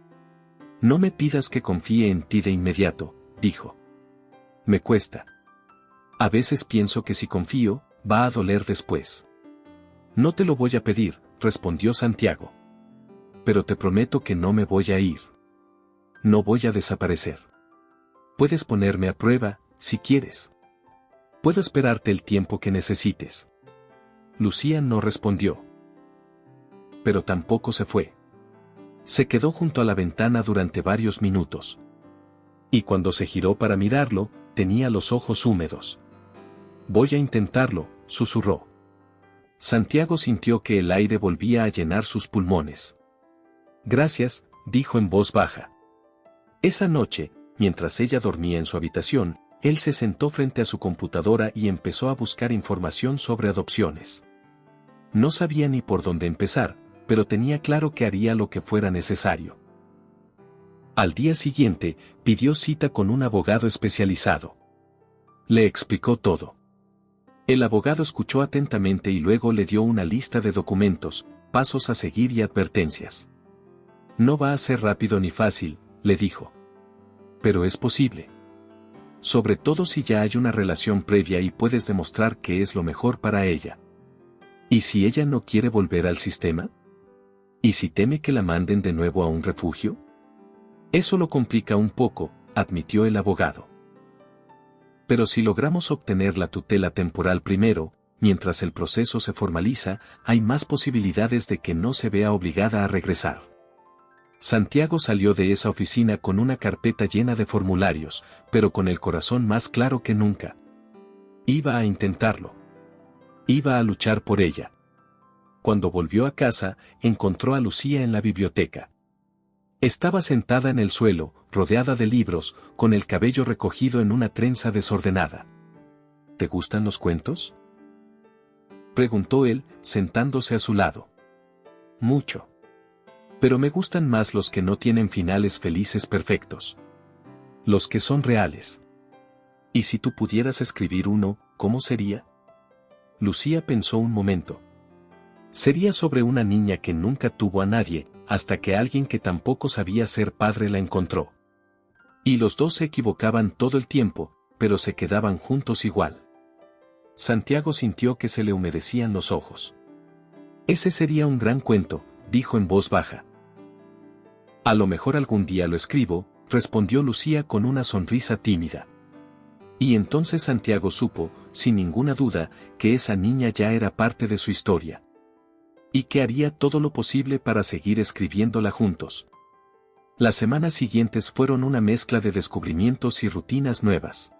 Speaker 1: No me pidas que confíe en ti de inmediato, dijo. Me cuesta. A veces pienso que si confío, va a doler después. No te lo voy a pedir, respondió Santiago. Pero te prometo que no me voy a ir. No voy a desaparecer. Puedes ponerme a prueba, si quieres. Puedo esperarte el tiempo que necesites. Lucía no respondió. Pero tampoco se fue. Se quedó junto a la ventana durante varios minutos. Y cuando se giró para mirarlo, tenía los ojos húmedos. Voy a intentarlo, susurró. Santiago sintió que el aire volvía a llenar sus pulmones. Gracias, dijo en voz baja. Esa noche, mientras ella dormía en su habitación, él se sentó frente a su computadora y empezó a buscar información sobre adopciones. No sabía ni por dónde empezar, pero tenía claro que haría lo que fuera necesario. Al día siguiente, pidió cita con un abogado especializado. Le explicó todo. El abogado escuchó atentamente y luego le dio una lista de documentos, pasos a seguir y advertencias. No va a ser rápido ni fácil, le dijo. Pero es posible. Sobre todo si ya hay una relación previa y puedes demostrar que es lo mejor para ella. ¿Y si ella no quiere volver al sistema? ¿Y si teme que la manden de nuevo a un refugio? Eso lo complica un poco, admitió el abogado. Pero si logramos obtener la tutela temporal primero, mientras el proceso se formaliza, hay más posibilidades de que no se vea obligada a regresar. Santiago salió de esa oficina con una carpeta llena de formularios, pero con el corazón más claro que nunca. Iba a intentarlo. Iba a luchar por ella. Cuando volvió a casa, encontró a Lucía en la biblioteca. Estaba sentada en el suelo, rodeada de libros, con el cabello recogido en una trenza desordenada. ¿Te gustan los cuentos?, preguntó él, sentándose a su lado. Mucho. Pero me gustan más los que no tienen finales felices perfectos. Los que son reales. ¿Y si tú pudieras escribir uno, cómo sería? Lucía pensó un momento. Sería sobre una niña que nunca tuvo a nadie, hasta que alguien que tampoco sabía ser padre la encontró. Y los dos se equivocaban todo el tiempo, pero se quedaban juntos igual. Santiago sintió que se le humedecían los ojos. Ese sería un gran cuento, dijo en voz baja. A lo mejor algún día lo escribo, respondió Lucía con una sonrisa tímida. Y entonces Santiago supo, sin ninguna duda, que esa niña ya era parte de su historia. Y que haría todo lo posible para seguir escribiéndola juntos. Las semanas siguientes fueron una mezcla de descubrimientos y rutinas nuevas.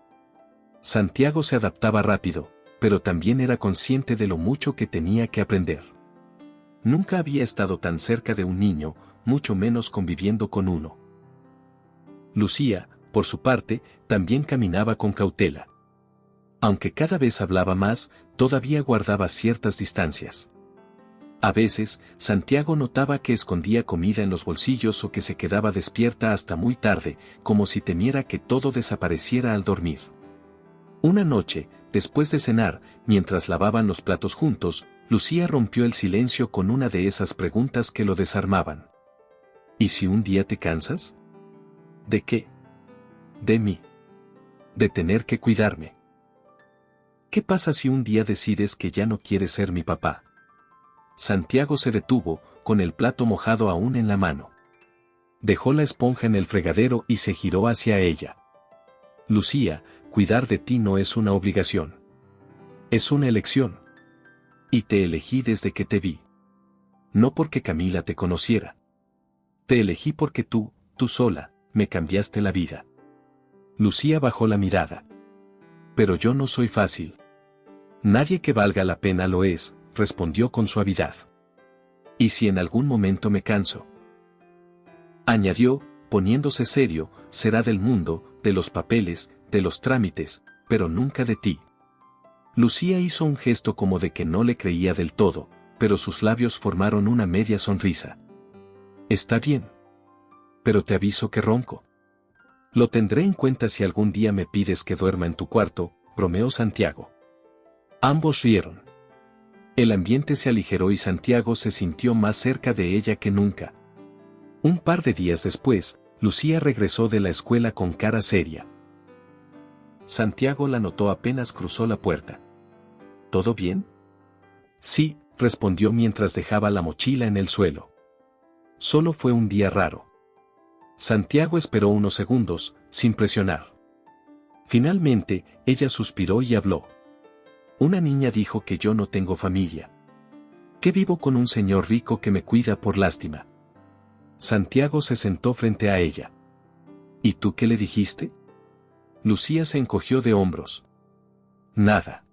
Speaker 1: Santiago se adaptaba rápido, pero también era consciente de lo mucho que tenía que aprender. Nunca había estado tan cerca de un niño, mucho menos conviviendo con uno. Lucía, por su parte, también caminaba con cautela. Aunque cada vez hablaba más, todavía guardaba ciertas distancias. A veces, Santiago notaba que escondía comida en los bolsillos o que se quedaba despierta hasta muy tarde, como si temiera que todo desapareciera al dormir. Una noche, después de cenar, mientras lavaban los platos juntos, Lucía rompió el silencio con una de esas preguntas que lo desarmaban. ¿Y si un día te cansas? ¿De qué? De mí. De tener que cuidarme. ¿Qué pasa si un día decides que ya no quieres ser mi papá? Santiago se detuvo, con el plato mojado aún en la mano. Dejó la esponja en el fregadero y se giró hacia ella. Lucía, cuidar de ti no es una obligación. Es una elección. Y te elegí desde que te vi. No porque Camila te conociera. Te elegí porque tú sola, me cambiaste la vida. Lucía bajó la mirada. Pero yo no soy fácil. Nadie que valga la pena lo es, respondió con suavidad. ¿Y si en algún momento me canso? Añadió, poniéndose serio, será del mundo, de los papeles, de los trámites, pero nunca de ti. Lucía hizo un gesto como de que no le creía del todo, pero sus labios formaron una media sonrisa. Está bien. Pero te aviso que ronco. Lo tendré en cuenta si algún día me pides que duerma en tu cuarto, bromeó Santiago. Ambos rieron. El ambiente se aligeró y Santiago se sintió más cerca de ella que nunca. Un par de días después, Lucía regresó de la escuela con cara seria. Santiago la notó apenas cruzó la puerta. ¿Todo bien? Sí, respondió mientras dejaba la mochila en el suelo. Solo fue un día raro. Santiago esperó unos segundos, sin presionar. Finalmente, ella suspiró y habló. Una niña dijo que yo no tengo familia. Que vivo con un señor rico que me cuida por lástima. Santiago se sentó frente a ella. ¿Y tú qué le dijiste? Lucía se encogió de hombros. Nada.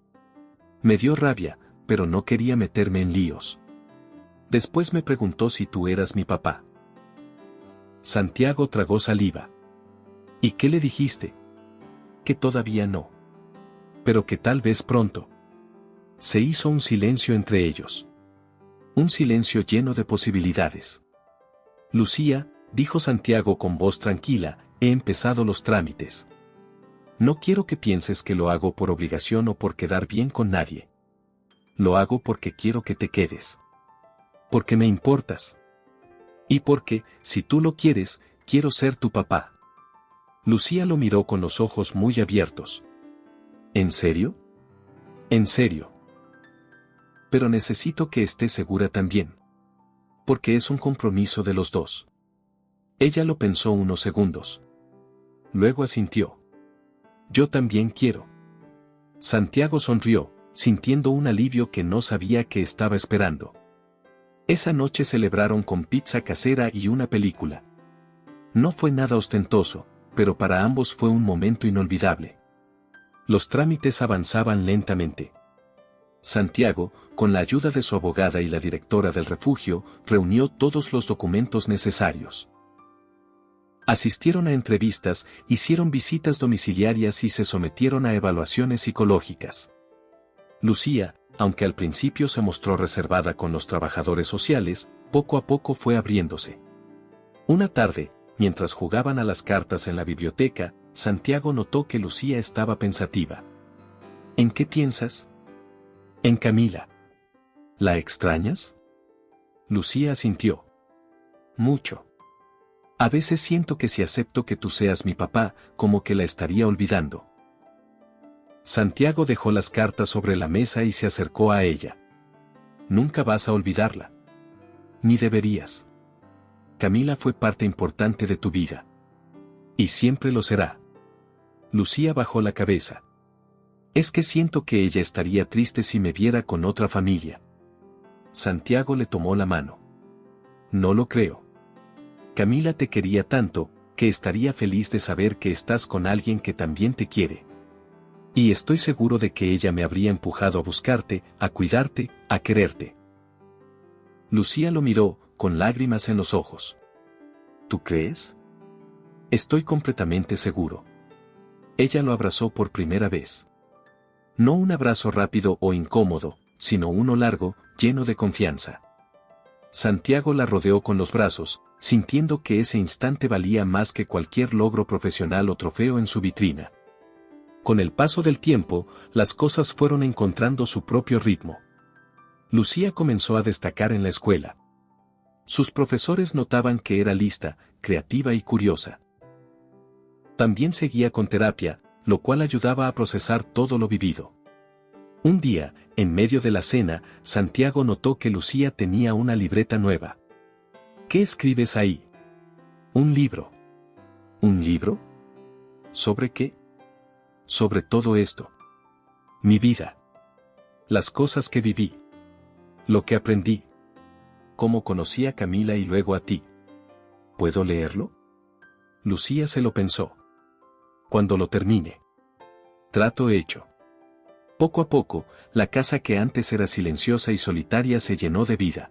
Speaker 1: Me dio rabia, pero no quería meterme en líos. Después me preguntó si tú eras mi papá. Santiago tragó saliva. ¿Y qué le dijiste? Que todavía no. Pero que tal vez pronto. Se hizo un silencio entre ellos. Un silencio lleno de posibilidades. Lucía, dijo Santiago con voz tranquila, he empezado los trámites. No quiero que pienses que lo hago por obligación o por quedar bien con nadie. Lo hago porque quiero que te quedes. Porque me importas. Y porque, si tú lo quieres, quiero ser tu papá. Lucía lo miró con los ojos muy abiertos. ¿En serio? En serio. Pero necesito que estés segura también. Porque es un compromiso de los dos. Ella lo pensó unos segundos. Luego asintió. Yo también quiero. Santiago sonrió, sintiendo un alivio que no sabía que estaba esperando. Esa noche celebraron con pizza casera y una película. No fue nada ostentoso, pero para ambos fue un momento inolvidable. Los trámites avanzaban lentamente. Santiago, con la ayuda de su abogada y la directora del refugio, reunió todos los documentos necesarios. Asistieron a entrevistas, hicieron visitas domiciliarias y se sometieron a evaluaciones psicológicas. Lucía, aunque al principio se mostró reservada con los trabajadores sociales, poco a poco fue abriéndose. Una tarde, mientras jugaban a las cartas en la biblioteca, Santiago notó que Lucía estaba pensativa. ¿En qué piensas? En Camila. ¿La extrañas? Lucía asintió. Mucho. A veces siento que si acepto que tú seas mi papá, como que la estaría olvidando. Santiago dejó las cartas sobre la mesa y se acercó a ella. Nunca vas a olvidarla. Ni deberías. Camila fue parte importante de tu vida. Y siempre lo será. Lucía bajó la cabeza. Es que siento que ella estaría triste si me viera con otra familia. Santiago le tomó la mano. No lo creo. Camila te quería tanto, que estaría feliz de saber que estás con alguien que también te quiere. Y estoy seguro de que ella me habría empujado a buscarte, a cuidarte, a quererte. Lucía lo miró, con lágrimas en los ojos. ¿Tú crees? Estoy completamente seguro. Ella lo abrazó por primera vez. No un abrazo rápido o incómodo, sino uno largo, lleno de confianza. Santiago la rodeó con los brazos, sintiendo que ese instante valía más que cualquier logro profesional o trofeo en su vitrina. Con el paso del tiempo, las cosas fueron encontrando su propio ritmo. Lucía comenzó a destacar en la escuela. Sus profesores notaban que era lista, creativa y curiosa. También seguía con terapia, lo cual ayudaba a procesar todo lo vivido. Un día, en medio de la cena, Santiago notó que Lucía tenía una libreta nueva. ¿Qué escribes ahí? Un libro. ¿Un libro? ¿Sobre qué? Sobre todo esto. Mi vida. Las cosas que viví. Lo que aprendí. Cómo conocí a Camila y luego a ti. ¿Puedo leerlo? Lucía se lo pensó. Cuando lo termine. Trato hecho. Poco a poco, la casa que antes era silenciosa y solitaria se llenó de vida.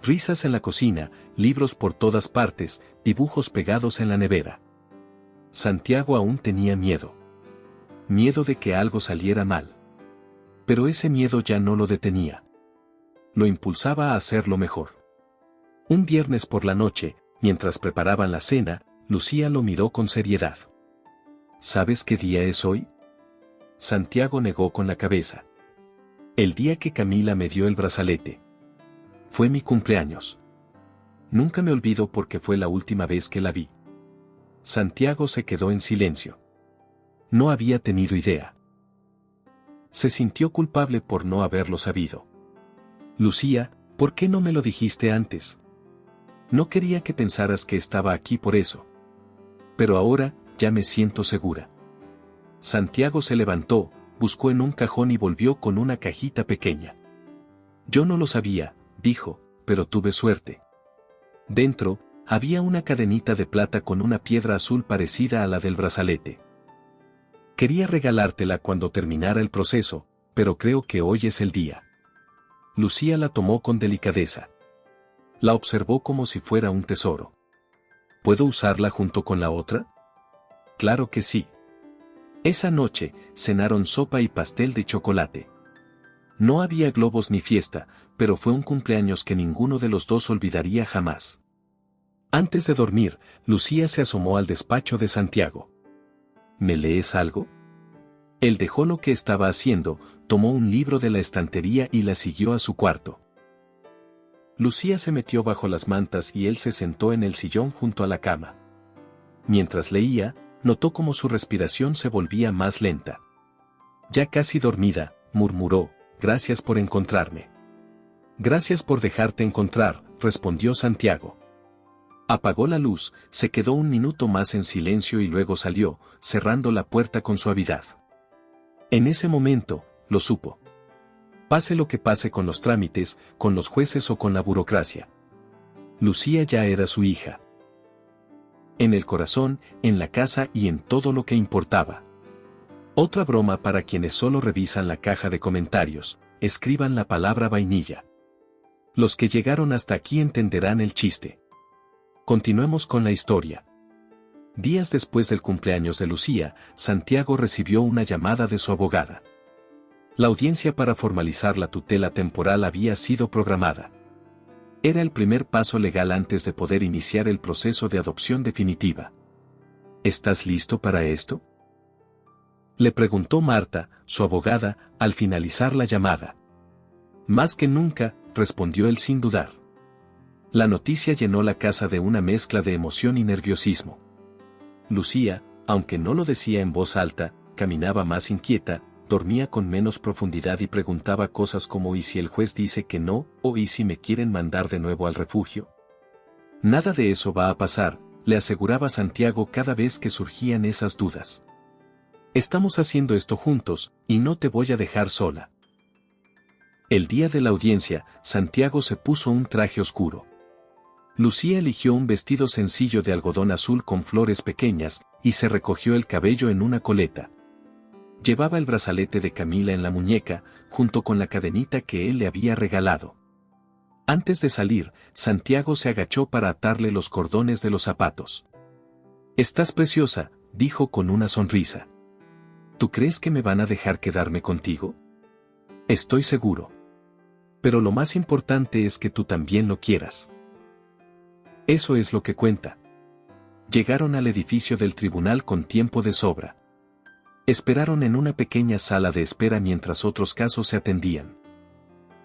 Speaker 1: Risas en la cocina, libros por todas partes, dibujos pegados en la nevera. Santiago aún tenía miedo. Miedo de que algo saliera mal. Pero ese miedo ya no lo detenía. Lo impulsaba a hacerlo mejor. Un viernes por la noche, mientras preparaban la cena, Lucía lo miró con seriedad. ¿Sabes qué día es hoy? Santiago negó con la cabeza. El día que Camila me dio el brazalete. Fue mi cumpleaños. Nunca me olvido porque fue la última vez que la vi. Santiago se quedó en silencio. No había tenido idea. Se sintió culpable por no haberlo sabido. Lucía, ¿por qué no me lo dijiste antes? No quería que pensaras que estaba aquí por eso. Pero ahora, ya me siento segura. Santiago se levantó, buscó en un cajón y volvió con una cajita pequeña. Yo no lo sabía, dijo, pero tuve suerte. Dentro, había una cadenita de plata con una piedra azul parecida a la del brazalete. Quería regalártela cuando terminara el proceso, pero creo que hoy es el día. Lucía la tomó con delicadeza. La observó como si fuera un tesoro. ¿Puedo usarla junto con la otra? Claro que sí. Esa noche, cenaron sopa y pastel de chocolate. No había globos ni fiesta, pero fue un cumpleaños que ninguno de los dos olvidaría jamás. Antes de dormir, Lucía se asomó al despacho de Santiago. ¿Me lees algo? Él dejó lo que estaba haciendo, tomó un libro de la estantería y la siguió a su cuarto. Lucía se metió bajo las mantas y él se sentó en el sillón junto a la cama. Mientras leía, notó cómo su respiración se volvía más lenta. Ya casi dormida, murmuró, «Gracias por encontrarme». «Gracias por dejarte encontrar», respondió Santiago. Apagó la luz, se quedó un minuto más en silencio y luego salió, cerrando la puerta con suavidad. En ese momento, lo supo. Pase lo que pase con los trámites, con los jueces o con la burocracia. Lucía ya era su hija. En el corazón, en la casa y en todo lo que importaba. Otra broma para quienes solo revisan la caja de comentarios, escriban la palabra vainilla. Los que llegaron hasta aquí entenderán el chiste. Continuemos con la historia. Días después del cumpleaños de Lucía, Santiago recibió una llamada de su abogada. La audiencia para formalizar la tutela temporal había sido programada. Era el primer paso legal antes de poder iniciar el proceso de adopción definitiva. ¿Estás listo para esto? Le preguntó Marta, su abogada, al finalizar la llamada. Más que nunca, respondió él sin dudar. La noticia llenó la casa de una mezcla de emoción y nerviosismo. Lucía, aunque no lo decía en voz alta, caminaba más inquieta, dormía con menos profundidad y preguntaba cosas como ¿y si el juez dice que no? ¿O ¿y si me quieren mandar de nuevo al refugio? Nada de eso va a pasar, le aseguraba Santiago cada vez que surgían esas dudas. Estamos haciendo esto juntos, y no te voy a dejar sola. El día de la audiencia, Santiago se puso un traje oscuro. Lucía eligió un vestido sencillo de algodón azul con flores pequeñas, y se recogió el cabello en una coleta. Llevaba el brazalete de Camila en la muñeca, junto con la cadenita que él le había regalado. Antes de salir, Santiago se agachó para atarle los cordones de los zapatos. «Estás preciosa», dijo con una sonrisa. «¿Tú crees que me van a dejar quedarme contigo?» «Estoy seguro. Pero lo más importante es que tú también lo quieras. Eso es lo que cuenta». Llegaron al edificio del tribunal con tiempo de sobra. Esperaron en una pequeña sala de espera mientras otros casos se atendían.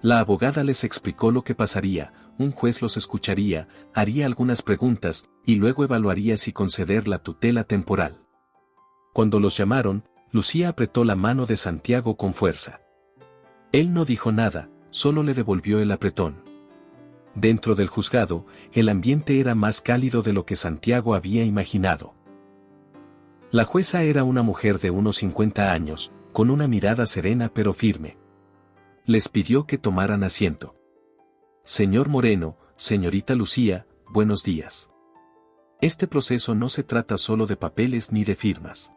Speaker 1: La abogada les explicó lo que pasaría, un juez los escucharía, haría algunas preguntas, y luego evaluaría si conceder la tutela temporal. Cuando los llamaron, Lucía apretó la mano de Santiago con fuerza. Él no dijo nada, solo le devolvió el apretón. Dentro del juzgado, el ambiente era más cálido de lo que Santiago había imaginado. La jueza era una mujer de unos 50 años, con una mirada serena pero firme. Les pidió que tomaran asiento. Señor Moreno, señorita Lucía, buenos días. Este proceso no se trata solo de papeles ni de firmas.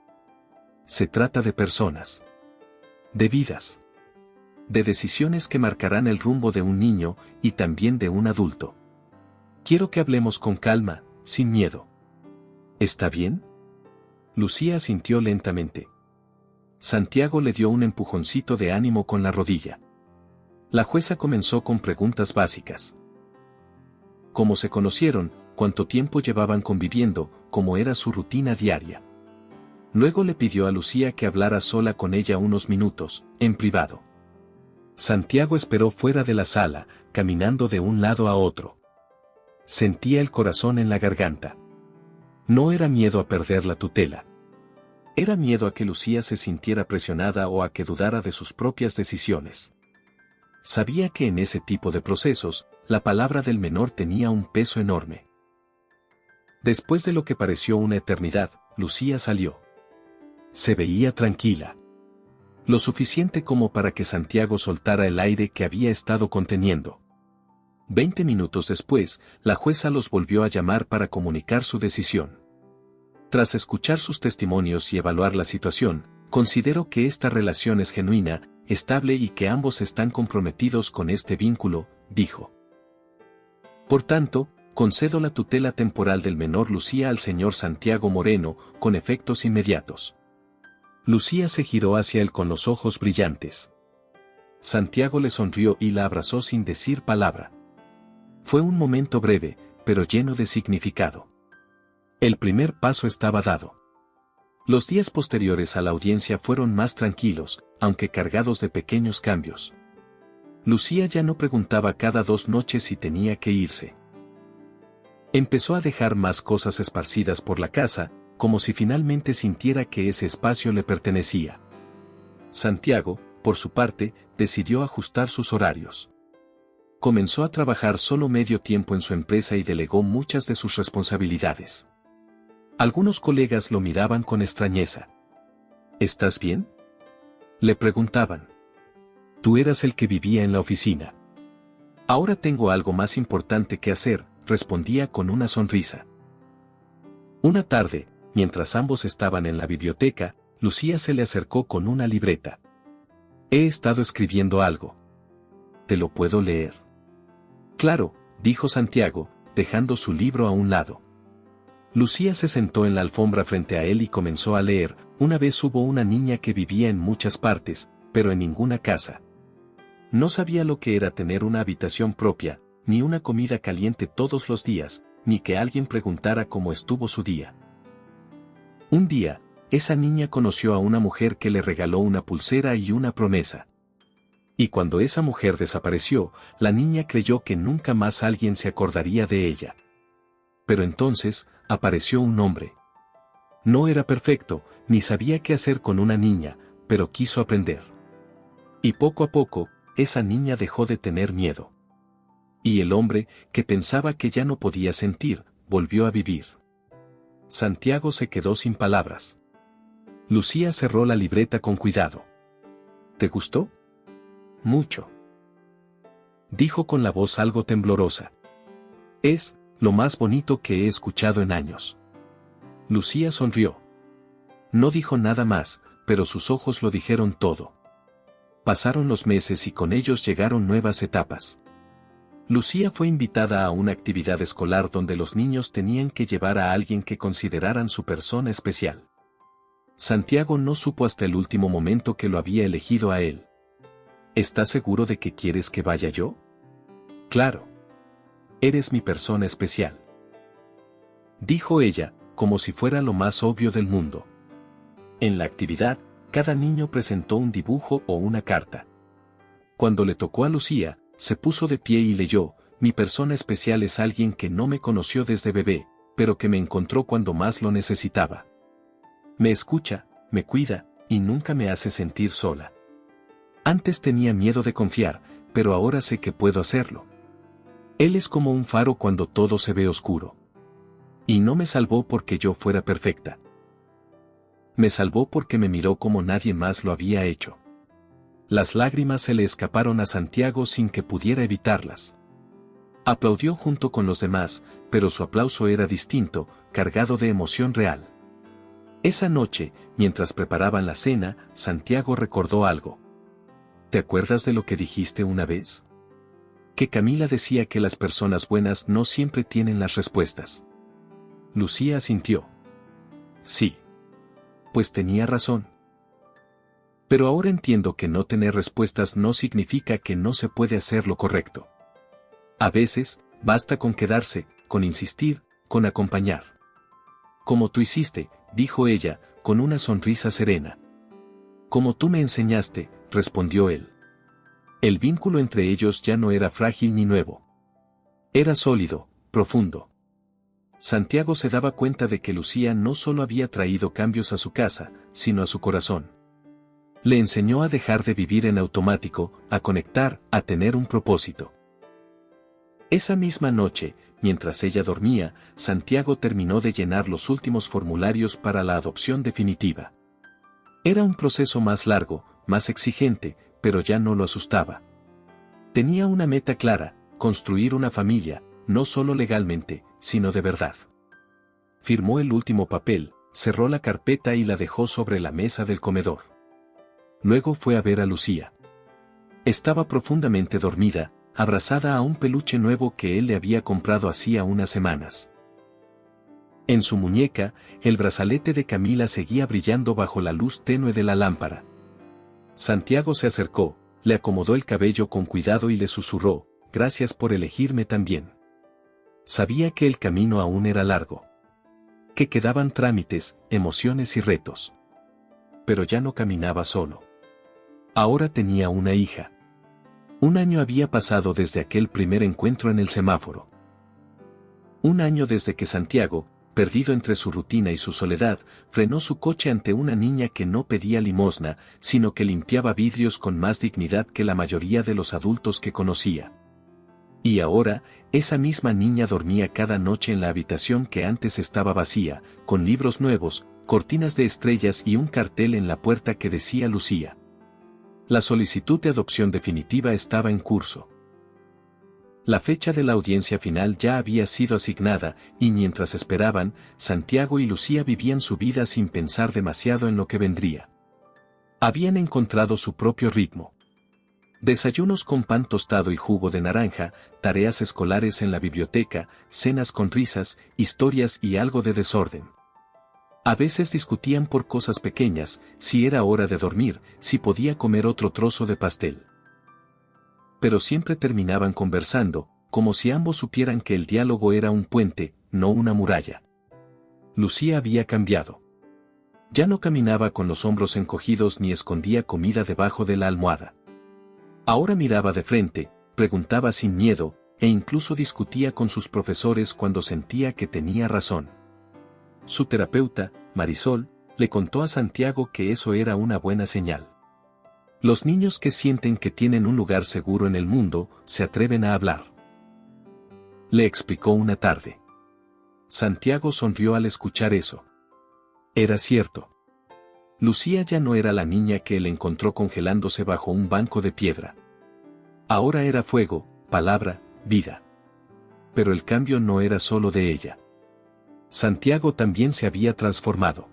Speaker 1: Se trata de personas. De vidas. De decisiones que marcarán el rumbo de un niño y también de un adulto. Quiero que hablemos con calma, sin miedo. ¿Está bien? Lucía asintió lentamente. Santiago le dio un empujoncito de ánimo con la rodilla. La jueza comenzó con preguntas básicas. ¿Cómo se conocieron? ¿Cuánto tiempo llevaban conviviendo? ¿Cómo era su rutina diaria? Luego le pidió a Lucía que hablara sola con ella unos minutos, en privado. Santiago esperó fuera de la sala, caminando de un lado a otro. Sentía el corazón en la garganta. No era miedo a perder la tutela. Era miedo a que Lucía se sintiera presionada o a que dudara de sus propias decisiones. Sabía que en ese tipo de procesos, la palabra del menor tenía un peso enorme. Después de lo que pareció una eternidad, Lucía salió. Se veía tranquila. Lo suficiente como para que Santiago soltara el aire que había estado conteniendo. 20 minutos después, la jueza los volvió a llamar para comunicar su decisión. Tras escuchar sus testimonios y evaluar la situación, considero que esta relación es genuina, estable y que ambos están comprometidos con este vínculo, dijo. Por tanto, concedo la tutela temporal del menor Lucía al señor Santiago Moreno, con efectos inmediatos. Lucía se giró hacia él con los ojos brillantes. Santiago le sonrió y la abrazó sin decir palabra. Fue un momento breve, pero lleno de significado. El primer paso estaba dado. Los días posteriores a la audiencia fueron más tranquilos, aunque cargados de pequeños cambios. Lucía ya no preguntaba cada 2 noches si tenía que irse. Empezó a dejar más cosas esparcidas por la casa, como si finalmente sintiera que ese espacio le pertenecía. Santiago, por su parte, decidió ajustar sus horarios. Comenzó a trabajar solo medio tiempo en su empresa y delegó muchas de sus responsabilidades. Algunos colegas lo miraban con extrañeza. ¿Estás bien?, le preguntaban. Tú eras el que vivía en la oficina. Ahora tengo algo más importante que hacer, respondía con una sonrisa. Una tarde, mientras ambos estaban en la biblioteca, Lucía se le acercó con una libreta. He estado escribiendo algo. ¿Te lo puedo leer? Claro, dijo Santiago, dejando su libro a un lado. Lucía se sentó en la alfombra frente a él y comenzó a leer. Una vez hubo una niña que vivía en muchas partes, pero en ninguna casa. No sabía lo que era tener una habitación propia, ni una comida caliente todos los días, ni que alguien preguntara cómo estuvo su día. Un día, esa niña conoció a una mujer que le regaló una pulsera y una promesa. Y cuando esa mujer desapareció, la niña creyó que nunca más alguien se acordaría de ella. Pero entonces, apareció un hombre. No era perfecto, ni sabía qué hacer con una niña, pero quiso aprender. Y poco a poco, esa niña dejó de tener miedo. Y el hombre, que pensaba que ya no podía sentir, volvió a vivir. Santiago se quedó sin palabras. Lucía cerró la libreta con cuidado. ¿Te gustó? Mucho. Dijo con la voz algo temblorosa. Es lo más bonito que he escuchado en años. Lucía sonrió. No dijo nada más, pero sus ojos lo dijeron todo. Pasaron los meses y con ellos llegaron nuevas etapas. Lucía fue invitada a una actividad escolar donde los niños tenían que llevar a alguien que consideraran su persona especial. Santiago no supo hasta el último momento que lo había elegido a él. ¿Estás seguro de que quieres que vaya yo? Claro. Eres mi persona especial. Dijo ella, como si fuera lo más obvio del mundo. En la actividad, cada niño presentó un dibujo o una carta. Cuando le tocó a Lucía, se puso de pie y leyó: mi persona especial es alguien que no me conoció desde bebé, pero que me encontró cuando más lo necesitaba. Me escucha, me cuida, y nunca me hace sentir sola. Antes tenía miedo de confiar, pero ahora sé que puedo hacerlo. Él es como un faro cuando todo se ve oscuro. Y no me salvó porque yo fuera perfecta. Me salvó porque me miró como nadie más lo había hecho. Las lágrimas se le escaparon a Santiago sin que pudiera evitarlas. Aplaudió junto con los demás, pero su aplauso era distinto, cargado de emoción real. Esa noche, mientras preparaban la cena, Santiago recordó algo. ¿Te acuerdas de lo que dijiste una vez? Que Camila decía que las personas buenas no siempre tienen las respuestas. Lucía asintió. Sí. Pues tenía razón. Pero ahora entiendo que no tener respuestas no significa que no se puede hacer lo correcto. A veces, basta con quedarse, con insistir, con acompañar. Como tú hiciste, dijo ella, con una sonrisa serena. Como tú me enseñaste, respondió él. El vínculo entre ellos ya no era frágil ni nuevo. Era sólido, profundo. Santiago se daba cuenta de que Lucía no solo había traído cambios a su casa, sino a su corazón. Le enseñó a dejar de vivir en automático, a conectar, a tener un propósito. Esa misma noche, mientras ella dormía, Santiago terminó de llenar los últimos formularios para la adopción definitiva. Era un proceso más largo, más exigente, pero ya no lo asustaba. Tenía una meta clara: construir una familia, no solo legalmente, sino de verdad. Firmó el último papel, cerró la carpeta y la dejó sobre la mesa del comedor. Luego fue a ver a Lucía. Estaba profundamente dormida, abrazada a un peluche nuevo que él le había comprado hacía unas semanas. En su muñeca, el brazalete de Camila seguía brillando bajo la luz tenue de la lámpara. Santiago se acercó, le acomodó el cabello con cuidado y le susurró: gracias por elegirme también. Sabía que el camino aún era largo. Que quedaban trámites, emociones y retos. Pero ya no caminaba solo. Ahora tenía una hija. Un año había pasado desde aquel primer encuentro en el semáforo. Un año desde que Santiago, perdido entre su rutina y su soledad, frenó su coche ante una niña que no pedía limosna, sino que limpiaba vidrios con más dignidad que la mayoría de los adultos que conocía. Y ahora, esa misma niña dormía cada noche en la habitación que antes estaba vacía, con libros nuevos, cortinas de estrellas y un cartel en la puerta que decía Lucía. La solicitud de adopción definitiva estaba en curso. La fecha de la audiencia final ya había sido asignada, y mientras esperaban, Santiago y Lucía vivían su vida sin pensar demasiado en lo que vendría. Habían encontrado su propio ritmo. Desayunos con pan tostado y jugo de naranja, tareas escolares en la biblioteca, cenas con risas, historias y algo de desorden. A veces discutían por cosas pequeñas: si era hora de dormir, si podía comer otro trozo de pastel. Pero siempre terminaban conversando, como si ambos supieran que el diálogo era un puente, no una muralla. Lucía había cambiado. Ya no caminaba con los hombros encogidos ni escondía comida debajo de la almohada. Ahora miraba de frente, preguntaba sin miedo, e incluso discutía con sus profesores cuando sentía que tenía razón. Su terapeuta, Marisol, le contó a Santiago que eso era una buena señal. Los niños que sienten que tienen un lugar seguro en el mundo, se atreven a hablar. Le explicó una tarde. Santiago sonrió al escuchar eso. Era cierto. Lucía ya no era la niña que él encontró congelándose bajo un banco de piedra. Ahora era fuego, palabra, vida. Pero el cambio no era solo de ella. Santiago también se había transformado.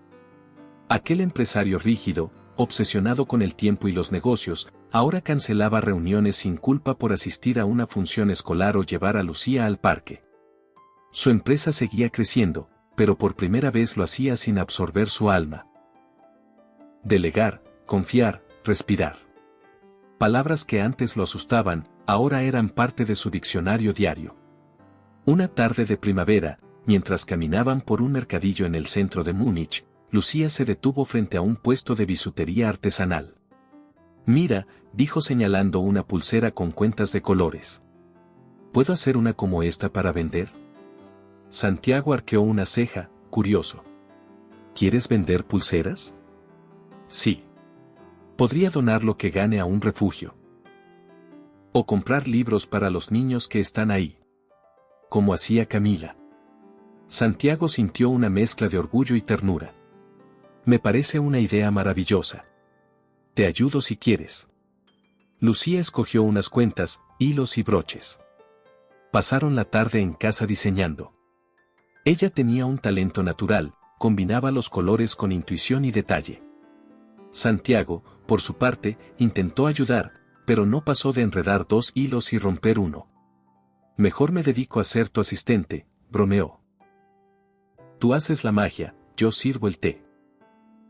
Speaker 1: Aquel empresario rígido, obsesionado con el tiempo y los negocios, ahora cancelaba reuniones sin culpa por asistir a una función escolar o llevar a Lucía al parque. Su empresa seguía creciendo, pero por primera vez lo hacía sin absorber su alma. Delegar, confiar, respirar. Palabras que antes lo asustaban, ahora eran parte de su diccionario diario. Una tarde de primavera, mientras caminaban por un mercadillo en el centro de Múnich, Lucía se detuvo frente a un puesto de bisutería artesanal. Mira, dijo señalando una pulsera con cuentas de colores. ¿Puedo hacer una como esta para vender? Santiago arqueó una ceja, curioso. ¿Quieres vender pulseras? Sí. Podría donar lo que gane a un refugio. O comprar libros para los niños que están ahí. Como hacía Camila. Santiago sintió una mezcla de orgullo y ternura. Me parece una idea maravillosa. Te ayudo si quieres. Lucía escogió unas cuentas, hilos y broches. Pasaron la tarde en casa diseñando. Ella tenía un talento natural, combinaba los colores con intuición y detalle. Santiago, por su parte, intentó ayudar, pero no pasó de enredar dos hilos y romper uno. Mejor me dedico a ser tu asistente, bromeó. Tú haces la magia, yo sirvo el té.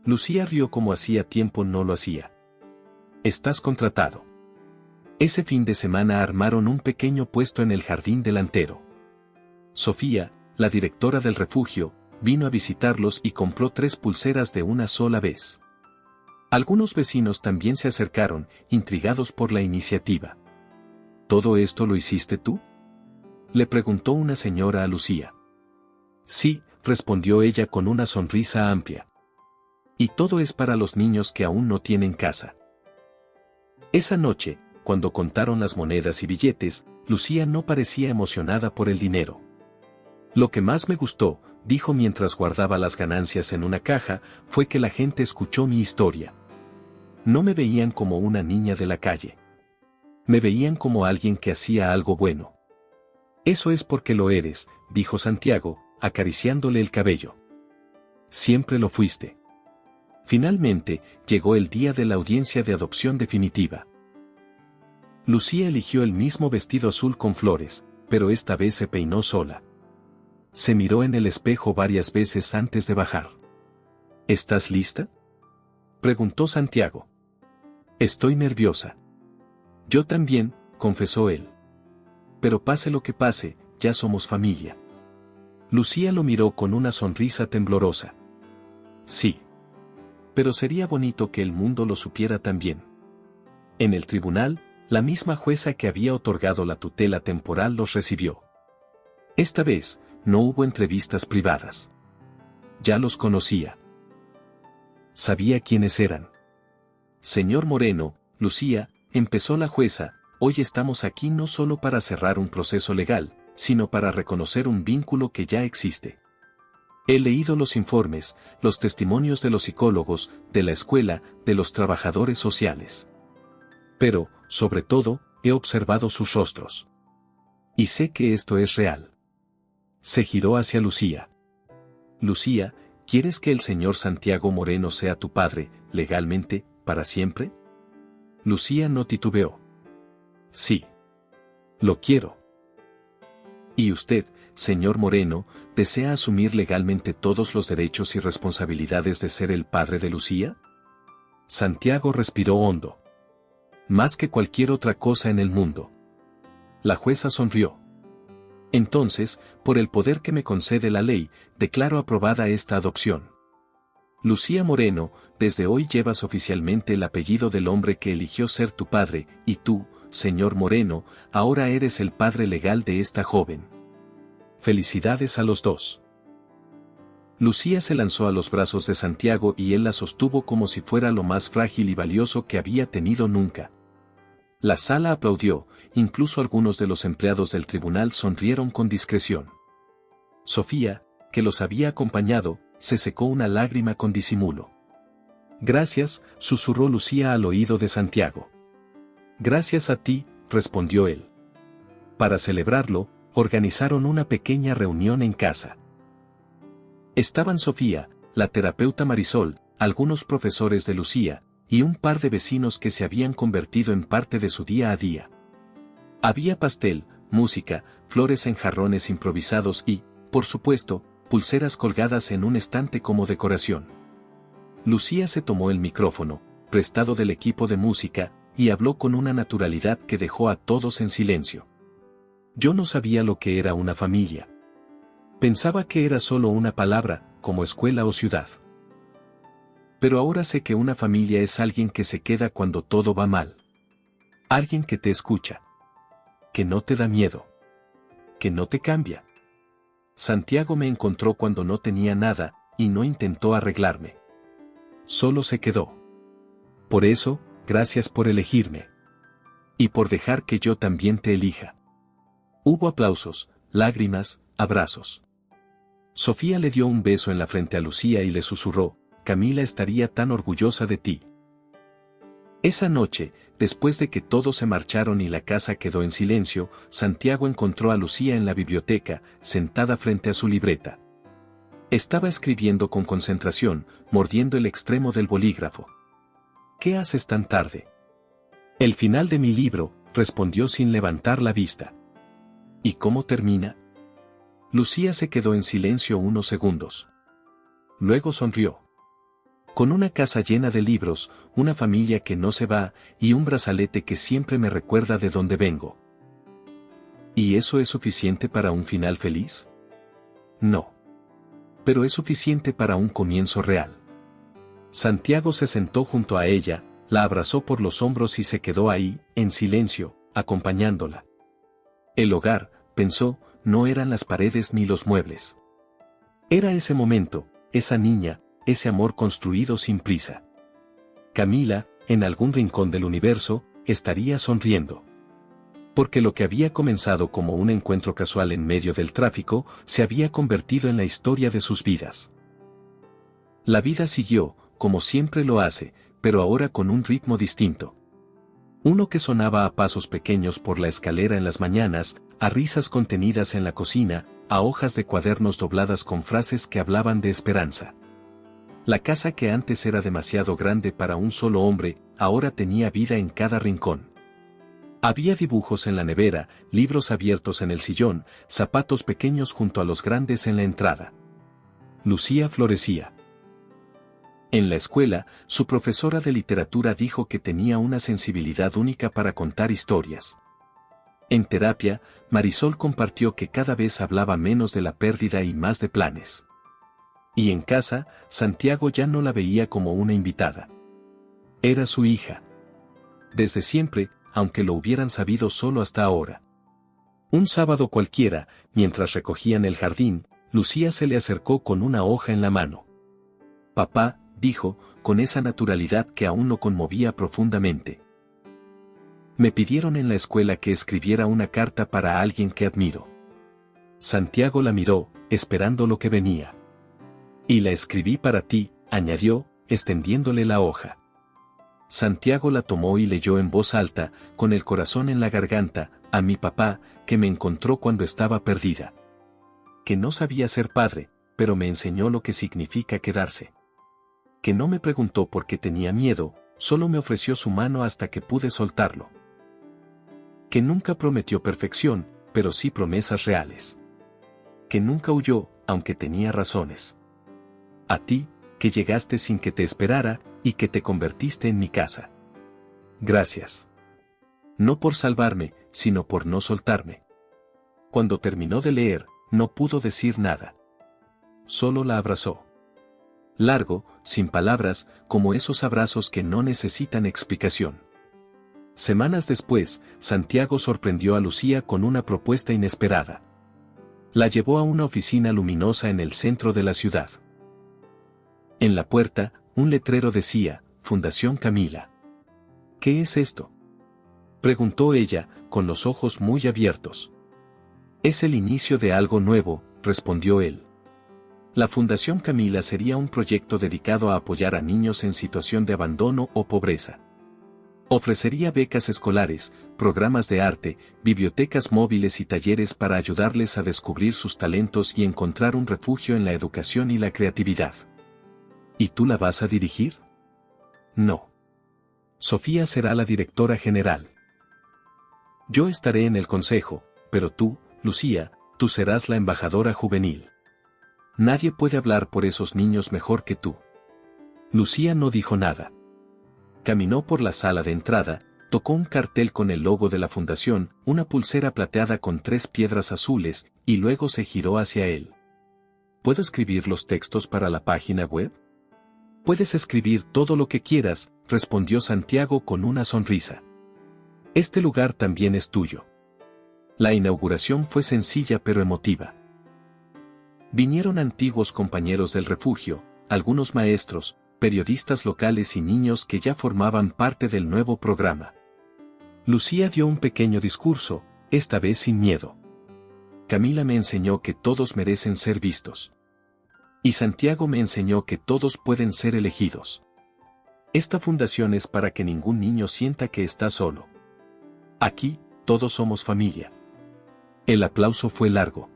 Speaker 1: Lucía rió como hacía tiempo no lo hacía. Estás contratado. Ese fin de semana armaron un pequeño puesto en el jardín delantero. Sofía, la directora del refugio, vino a visitarlos y compró 3 pulseras de una sola vez. Algunos vecinos también se acercaron, intrigados por la iniciativa. ¿Todo esto lo hiciste tú?, le preguntó una señora a Lucía. Sí, respondió ella con una sonrisa amplia. Y todo es para los niños que aún no tienen casa. Esa noche, cuando contaron las monedas y billetes, Lucía no parecía emocionada por el dinero. Lo que más me gustó, dijo mientras guardaba las ganancias en una caja, fue que la gente escuchó mi historia. No me veían como una niña de la calle. Me veían como alguien que hacía algo bueno. Eso es porque lo eres, dijo Santiago, acariciándole el cabello. Siempre lo fuiste. Finalmente, llegó el día de la audiencia de adopción definitiva. Lucía eligió el mismo vestido azul con flores, pero esta vez se peinó sola. Se miró en el espejo varias veces antes de bajar. ¿Estás lista?, preguntó Santiago. Estoy nerviosa. Yo también, confesó él. Pero pase lo que pase, ya somos familia. Lucía lo miró con una sonrisa temblorosa. Sí. Pero sería bonito que el mundo lo supiera también. En el tribunal, la misma jueza que había otorgado la tutela temporal los recibió. Esta vez, no hubo entrevistas privadas. Ya los conocía. Sabía quiénes eran. Señor Moreno, Lucía, empezó la jueza, hoy estamos aquí no solo para cerrar un proceso legal, sino para reconocer un vínculo que ya existe. He leído los informes, los testimonios de los psicólogos, de la escuela, de los trabajadores sociales. Pero, sobre todo, he observado sus rostros. Y sé que esto es real. Se giró hacia Lucía. Lucía, ¿quieres que el señor Santiago Moreno sea tu padre, legalmente, para siempre? Lucía no titubeó. Sí. Lo quiero. ¿Y usted, señor Moreno, desea asumir legalmente todos los derechos y responsabilidades de ser el padre de Lucía? Santiago respiró hondo. Más que cualquier otra cosa en el mundo. La jueza sonrió. Entonces, por el poder que me concede la ley, declaro aprobada esta adopción. Lucía Moreno, desde hoy llevas oficialmente el apellido del hombre que eligió ser tu padre, y tú, señor Moreno, ahora eres el padre legal de esta joven. Felicidades a los dos. Lucía se lanzó a los brazos de Santiago y él la sostuvo como si fuera lo más frágil y valioso que había tenido nunca. La sala aplaudió, incluso algunos de los empleados del tribunal sonrieron con discreción. Sofía, que los había acompañado, se secó una lágrima con disimulo. Gracias, susurró Lucía al oído de Santiago. Gracias a ti, respondió él. Para celebrarlo, organizaron una pequeña reunión en casa. Estaban Sofía, la terapeuta Marisol, algunos profesores de Lucía, y un par de vecinos que se habían convertido en parte de su día a día. Había pastel, música, flores en jarrones improvisados y, por supuesto, pulseras colgadas en un estante como decoración. Lucía se tomó el micrófono, prestado del equipo de música, y habló con una naturalidad que dejó a todos en silencio. Yo no sabía lo que era una familia. Pensaba que era solo una palabra, como escuela o ciudad. Pero ahora sé que una familia es alguien que se queda cuando todo va mal. Alguien que te escucha. Que no te da miedo. Que no te cambia. Santiago me encontró cuando no tenía nada, y no intentó arreglarme. Solo se quedó. Por eso, gracias por elegirme. Y por dejar que yo también te elija. Hubo aplausos, lágrimas, abrazos. Sofía le dio un beso en la frente a Lucía y le susurró, Camila estaría tan orgullosa de ti. Esa noche, después de que todos se marcharon y la casa quedó en silencio, Santiago encontró a Lucía en la biblioteca, sentada frente a su libreta. Estaba escribiendo con concentración, mordiendo el extremo del bolígrafo. ¿Qué haces tan tarde? El final de mi libro, respondió sin levantar la vista. ¿Y cómo termina? Lucía se quedó en silencio unos segundos. Luego sonrió. Con una casa llena de libros, una familia que no se va, y un brazalete que siempre me recuerda de dónde vengo. ¿Y eso es suficiente para un final feliz? No. Pero es suficiente para un comienzo real. Santiago se sentó junto a ella, la abrazó por los hombros y se quedó ahí, en silencio, acompañándola. El hogar, pensó, no eran las paredes ni los muebles. Era ese momento, esa niña, ese amor construido sin prisa. Camila, en algún rincón del universo, estaría sonriendo. Porque lo que había comenzado como un encuentro casual en medio del tráfico, se había convertido en la historia de sus vidas. La vida siguió, como siempre lo hace, pero ahora con un ritmo distinto. Uno que sonaba a pasos pequeños por la escalera en las mañanas, a risas contenidas en la cocina, a hojas de cuadernos dobladas con frases que hablaban de esperanza. La casa que antes era demasiado grande para un solo hombre, ahora tenía vida en cada rincón. Había dibujos en la nevera, libros abiertos en el sillón, zapatos pequeños junto a los grandes en la entrada. Lucía florecía. En la escuela, su profesora de literatura dijo que tenía una sensibilidad única para contar historias. En terapia, Marisol compartió que cada vez hablaba menos de la pérdida y más de planes. Y en casa, Santiago ya no la veía como una invitada. Era su hija. Desde siempre, aunque lo hubieran sabido solo hasta ahora. Un sábado cualquiera, mientras recogían el jardín, Lucía se le acercó con una hoja en la mano. Papá, dijo, con esa naturalidad que aún lo conmovía profundamente. Me pidieron en la escuela que escribiera una carta para alguien que admiro. Santiago la miró, esperando lo que venía. Y la escribí para ti, añadió, extendiéndole la hoja. Santiago la tomó y leyó en voz alta, con el corazón en la garganta, a mi papá, que me encontró cuando estaba perdida. Que no sabía ser padre, pero me enseñó lo que significa quedarse. Que no me preguntó por qué tenía miedo, solo me ofreció su mano hasta que pude soltarlo. Que nunca prometió perfección, pero sí promesas reales. Que nunca huyó, aunque tenía razones. A ti, que llegaste sin que te esperara, y que te convertiste en mi casa. Gracias. No por salvarme, sino por no soltarme. Cuando terminó de leer, no pudo decir nada. Solo la abrazó. Largo, sin palabras, como esos abrazos que no necesitan explicación. Semanas después, Santiago sorprendió a Lucía con una propuesta inesperada. La llevó a una oficina luminosa en el centro de la ciudad. En la puerta, un letrero decía, Fundación Camila. ¿Qué es esto?, preguntó ella, con los ojos muy abiertos. Es el inicio de algo nuevo, respondió él. La Fundación Camila sería un proyecto dedicado a apoyar a niños en situación de abandono o pobreza. Ofrecería becas escolares, programas de arte, bibliotecas móviles y talleres para ayudarles a descubrir sus talentos y encontrar un refugio en la educación y la creatividad. ¿Y tú la vas a dirigir? No. Sofía será la directora general. Yo estaré en el consejo, pero tú, Lucía, tú serás la embajadora juvenil. Nadie puede hablar por esos niños mejor que tú. Lucía no dijo nada. Caminó por la sala de entrada, tocó un cartel con el logo de la fundación, una pulsera plateada con 3 piedras azules, y luego se giró hacia él. ¿Puedo escribir los textos para la página web? Puedes escribir todo lo que quieras, respondió Santiago con una sonrisa. Este lugar también es tuyo. La inauguración fue sencilla pero emotiva. Vinieron antiguos compañeros del refugio, algunos maestros, periodistas locales y niños que ya formaban parte del nuevo programa. Lucía dio un pequeño discurso, esta vez sin miedo. Camila me enseñó que todos merecen ser vistos. Y Santiago me enseñó que todos pueden ser elegidos. Esta fundación es para que ningún niño sienta que está solo. Aquí, todos somos familia. El aplauso fue largo.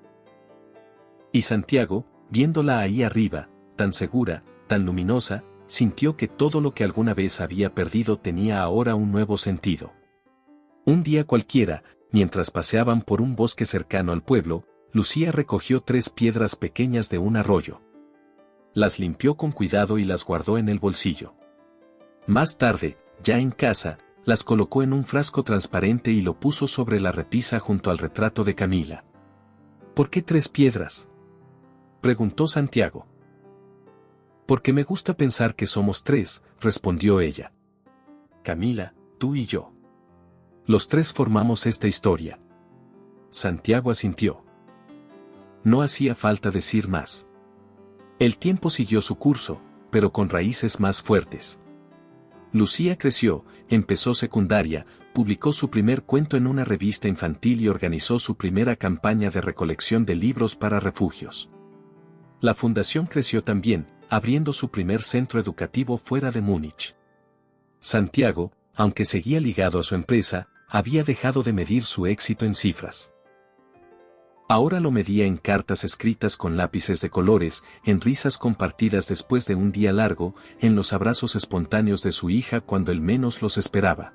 Speaker 1: Y Santiago, viéndola ahí arriba, tan segura, tan luminosa, sintió que todo lo que alguna vez había perdido tenía ahora un nuevo sentido. Un día cualquiera, mientras paseaban por un bosque cercano al pueblo, Lucía recogió 3 piedras pequeñas de un arroyo. Las limpió con cuidado y las guardó en el bolsillo. Más tarde, ya en casa, las colocó en un frasco transparente y lo puso sobre la repisa junto al retrato de Camila. ¿Por qué 3 piedras?, preguntó Santiago. Porque me gusta pensar que somos 3, respondió ella. Camila, tú y yo. Los 3 formamos esta historia. Santiago asintió. No hacía falta decir más. El tiempo siguió su curso, pero con raíces más fuertes. Lucía creció, empezó secundaria, publicó su primer cuento en una revista infantil y organizó su primera campaña de recolección de libros para refugios. La fundación creció también, abriendo su primer centro educativo fuera de Múnich. Santiago, aunque seguía ligado a su empresa, había dejado de medir su éxito en cifras. Ahora lo medía en cartas escritas con lápices de colores, en risas compartidas después de un día largo, en los abrazos espontáneos de su hija cuando él menos los esperaba.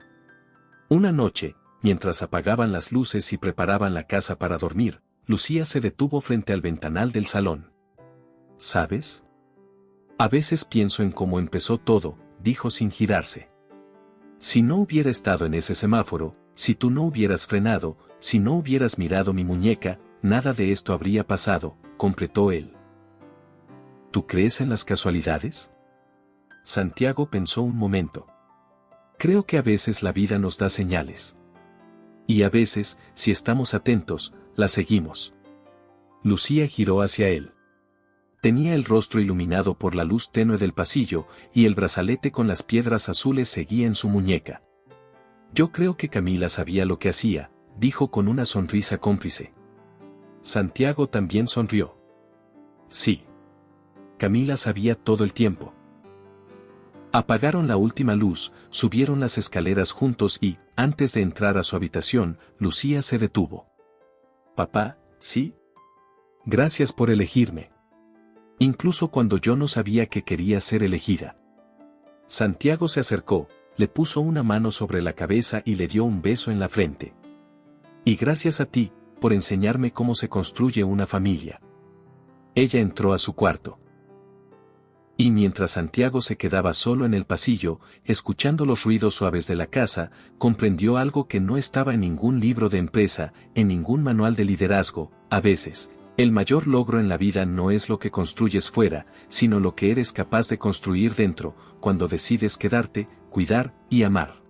Speaker 1: Una noche, mientras apagaban las luces y preparaban la casa para dormir, Lucía se detuvo frente al ventanal del salón. ¿Sabes? A veces pienso en cómo empezó todo, dijo sin girarse. Si no hubiera estado en ese semáforo, si tú no hubieras frenado, si no hubieras mirado mi muñeca, nada de esto habría pasado, completó él. ¿Tú crees en las casualidades? Santiago pensó un momento. Creo que a veces la vida nos da señales. Y a veces, si estamos atentos, las seguimos. Lucía giró hacia él. Tenía el rostro iluminado por la luz tenue del pasillo, y el brazalete con las piedras azules seguía en su muñeca. Yo creo que Camila sabía lo que hacía, dijo con una sonrisa cómplice. Santiago también sonrió. Sí. Camila sabía todo el tiempo. Apagaron la última luz, subieron las escaleras juntos y, antes de entrar a su habitación, Lucía se detuvo. Papá, ¿sí? Gracias por elegirme. Incluso cuando yo no sabía que quería ser elegida. Santiago se acercó, le puso una mano sobre la cabeza y le dio un beso en la frente. Y gracias a ti, por enseñarme cómo se construye una familia. Ella entró a su cuarto. Y mientras Santiago se quedaba solo en el pasillo, escuchando los ruidos suaves de la casa, comprendió algo que no estaba en ningún libro de empresa, en ningún manual de liderazgo. A veces, el mayor logro en la vida no es lo que construyes fuera, sino lo que eres capaz de construir dentro, cuando decides quedarte, cuidar y amar.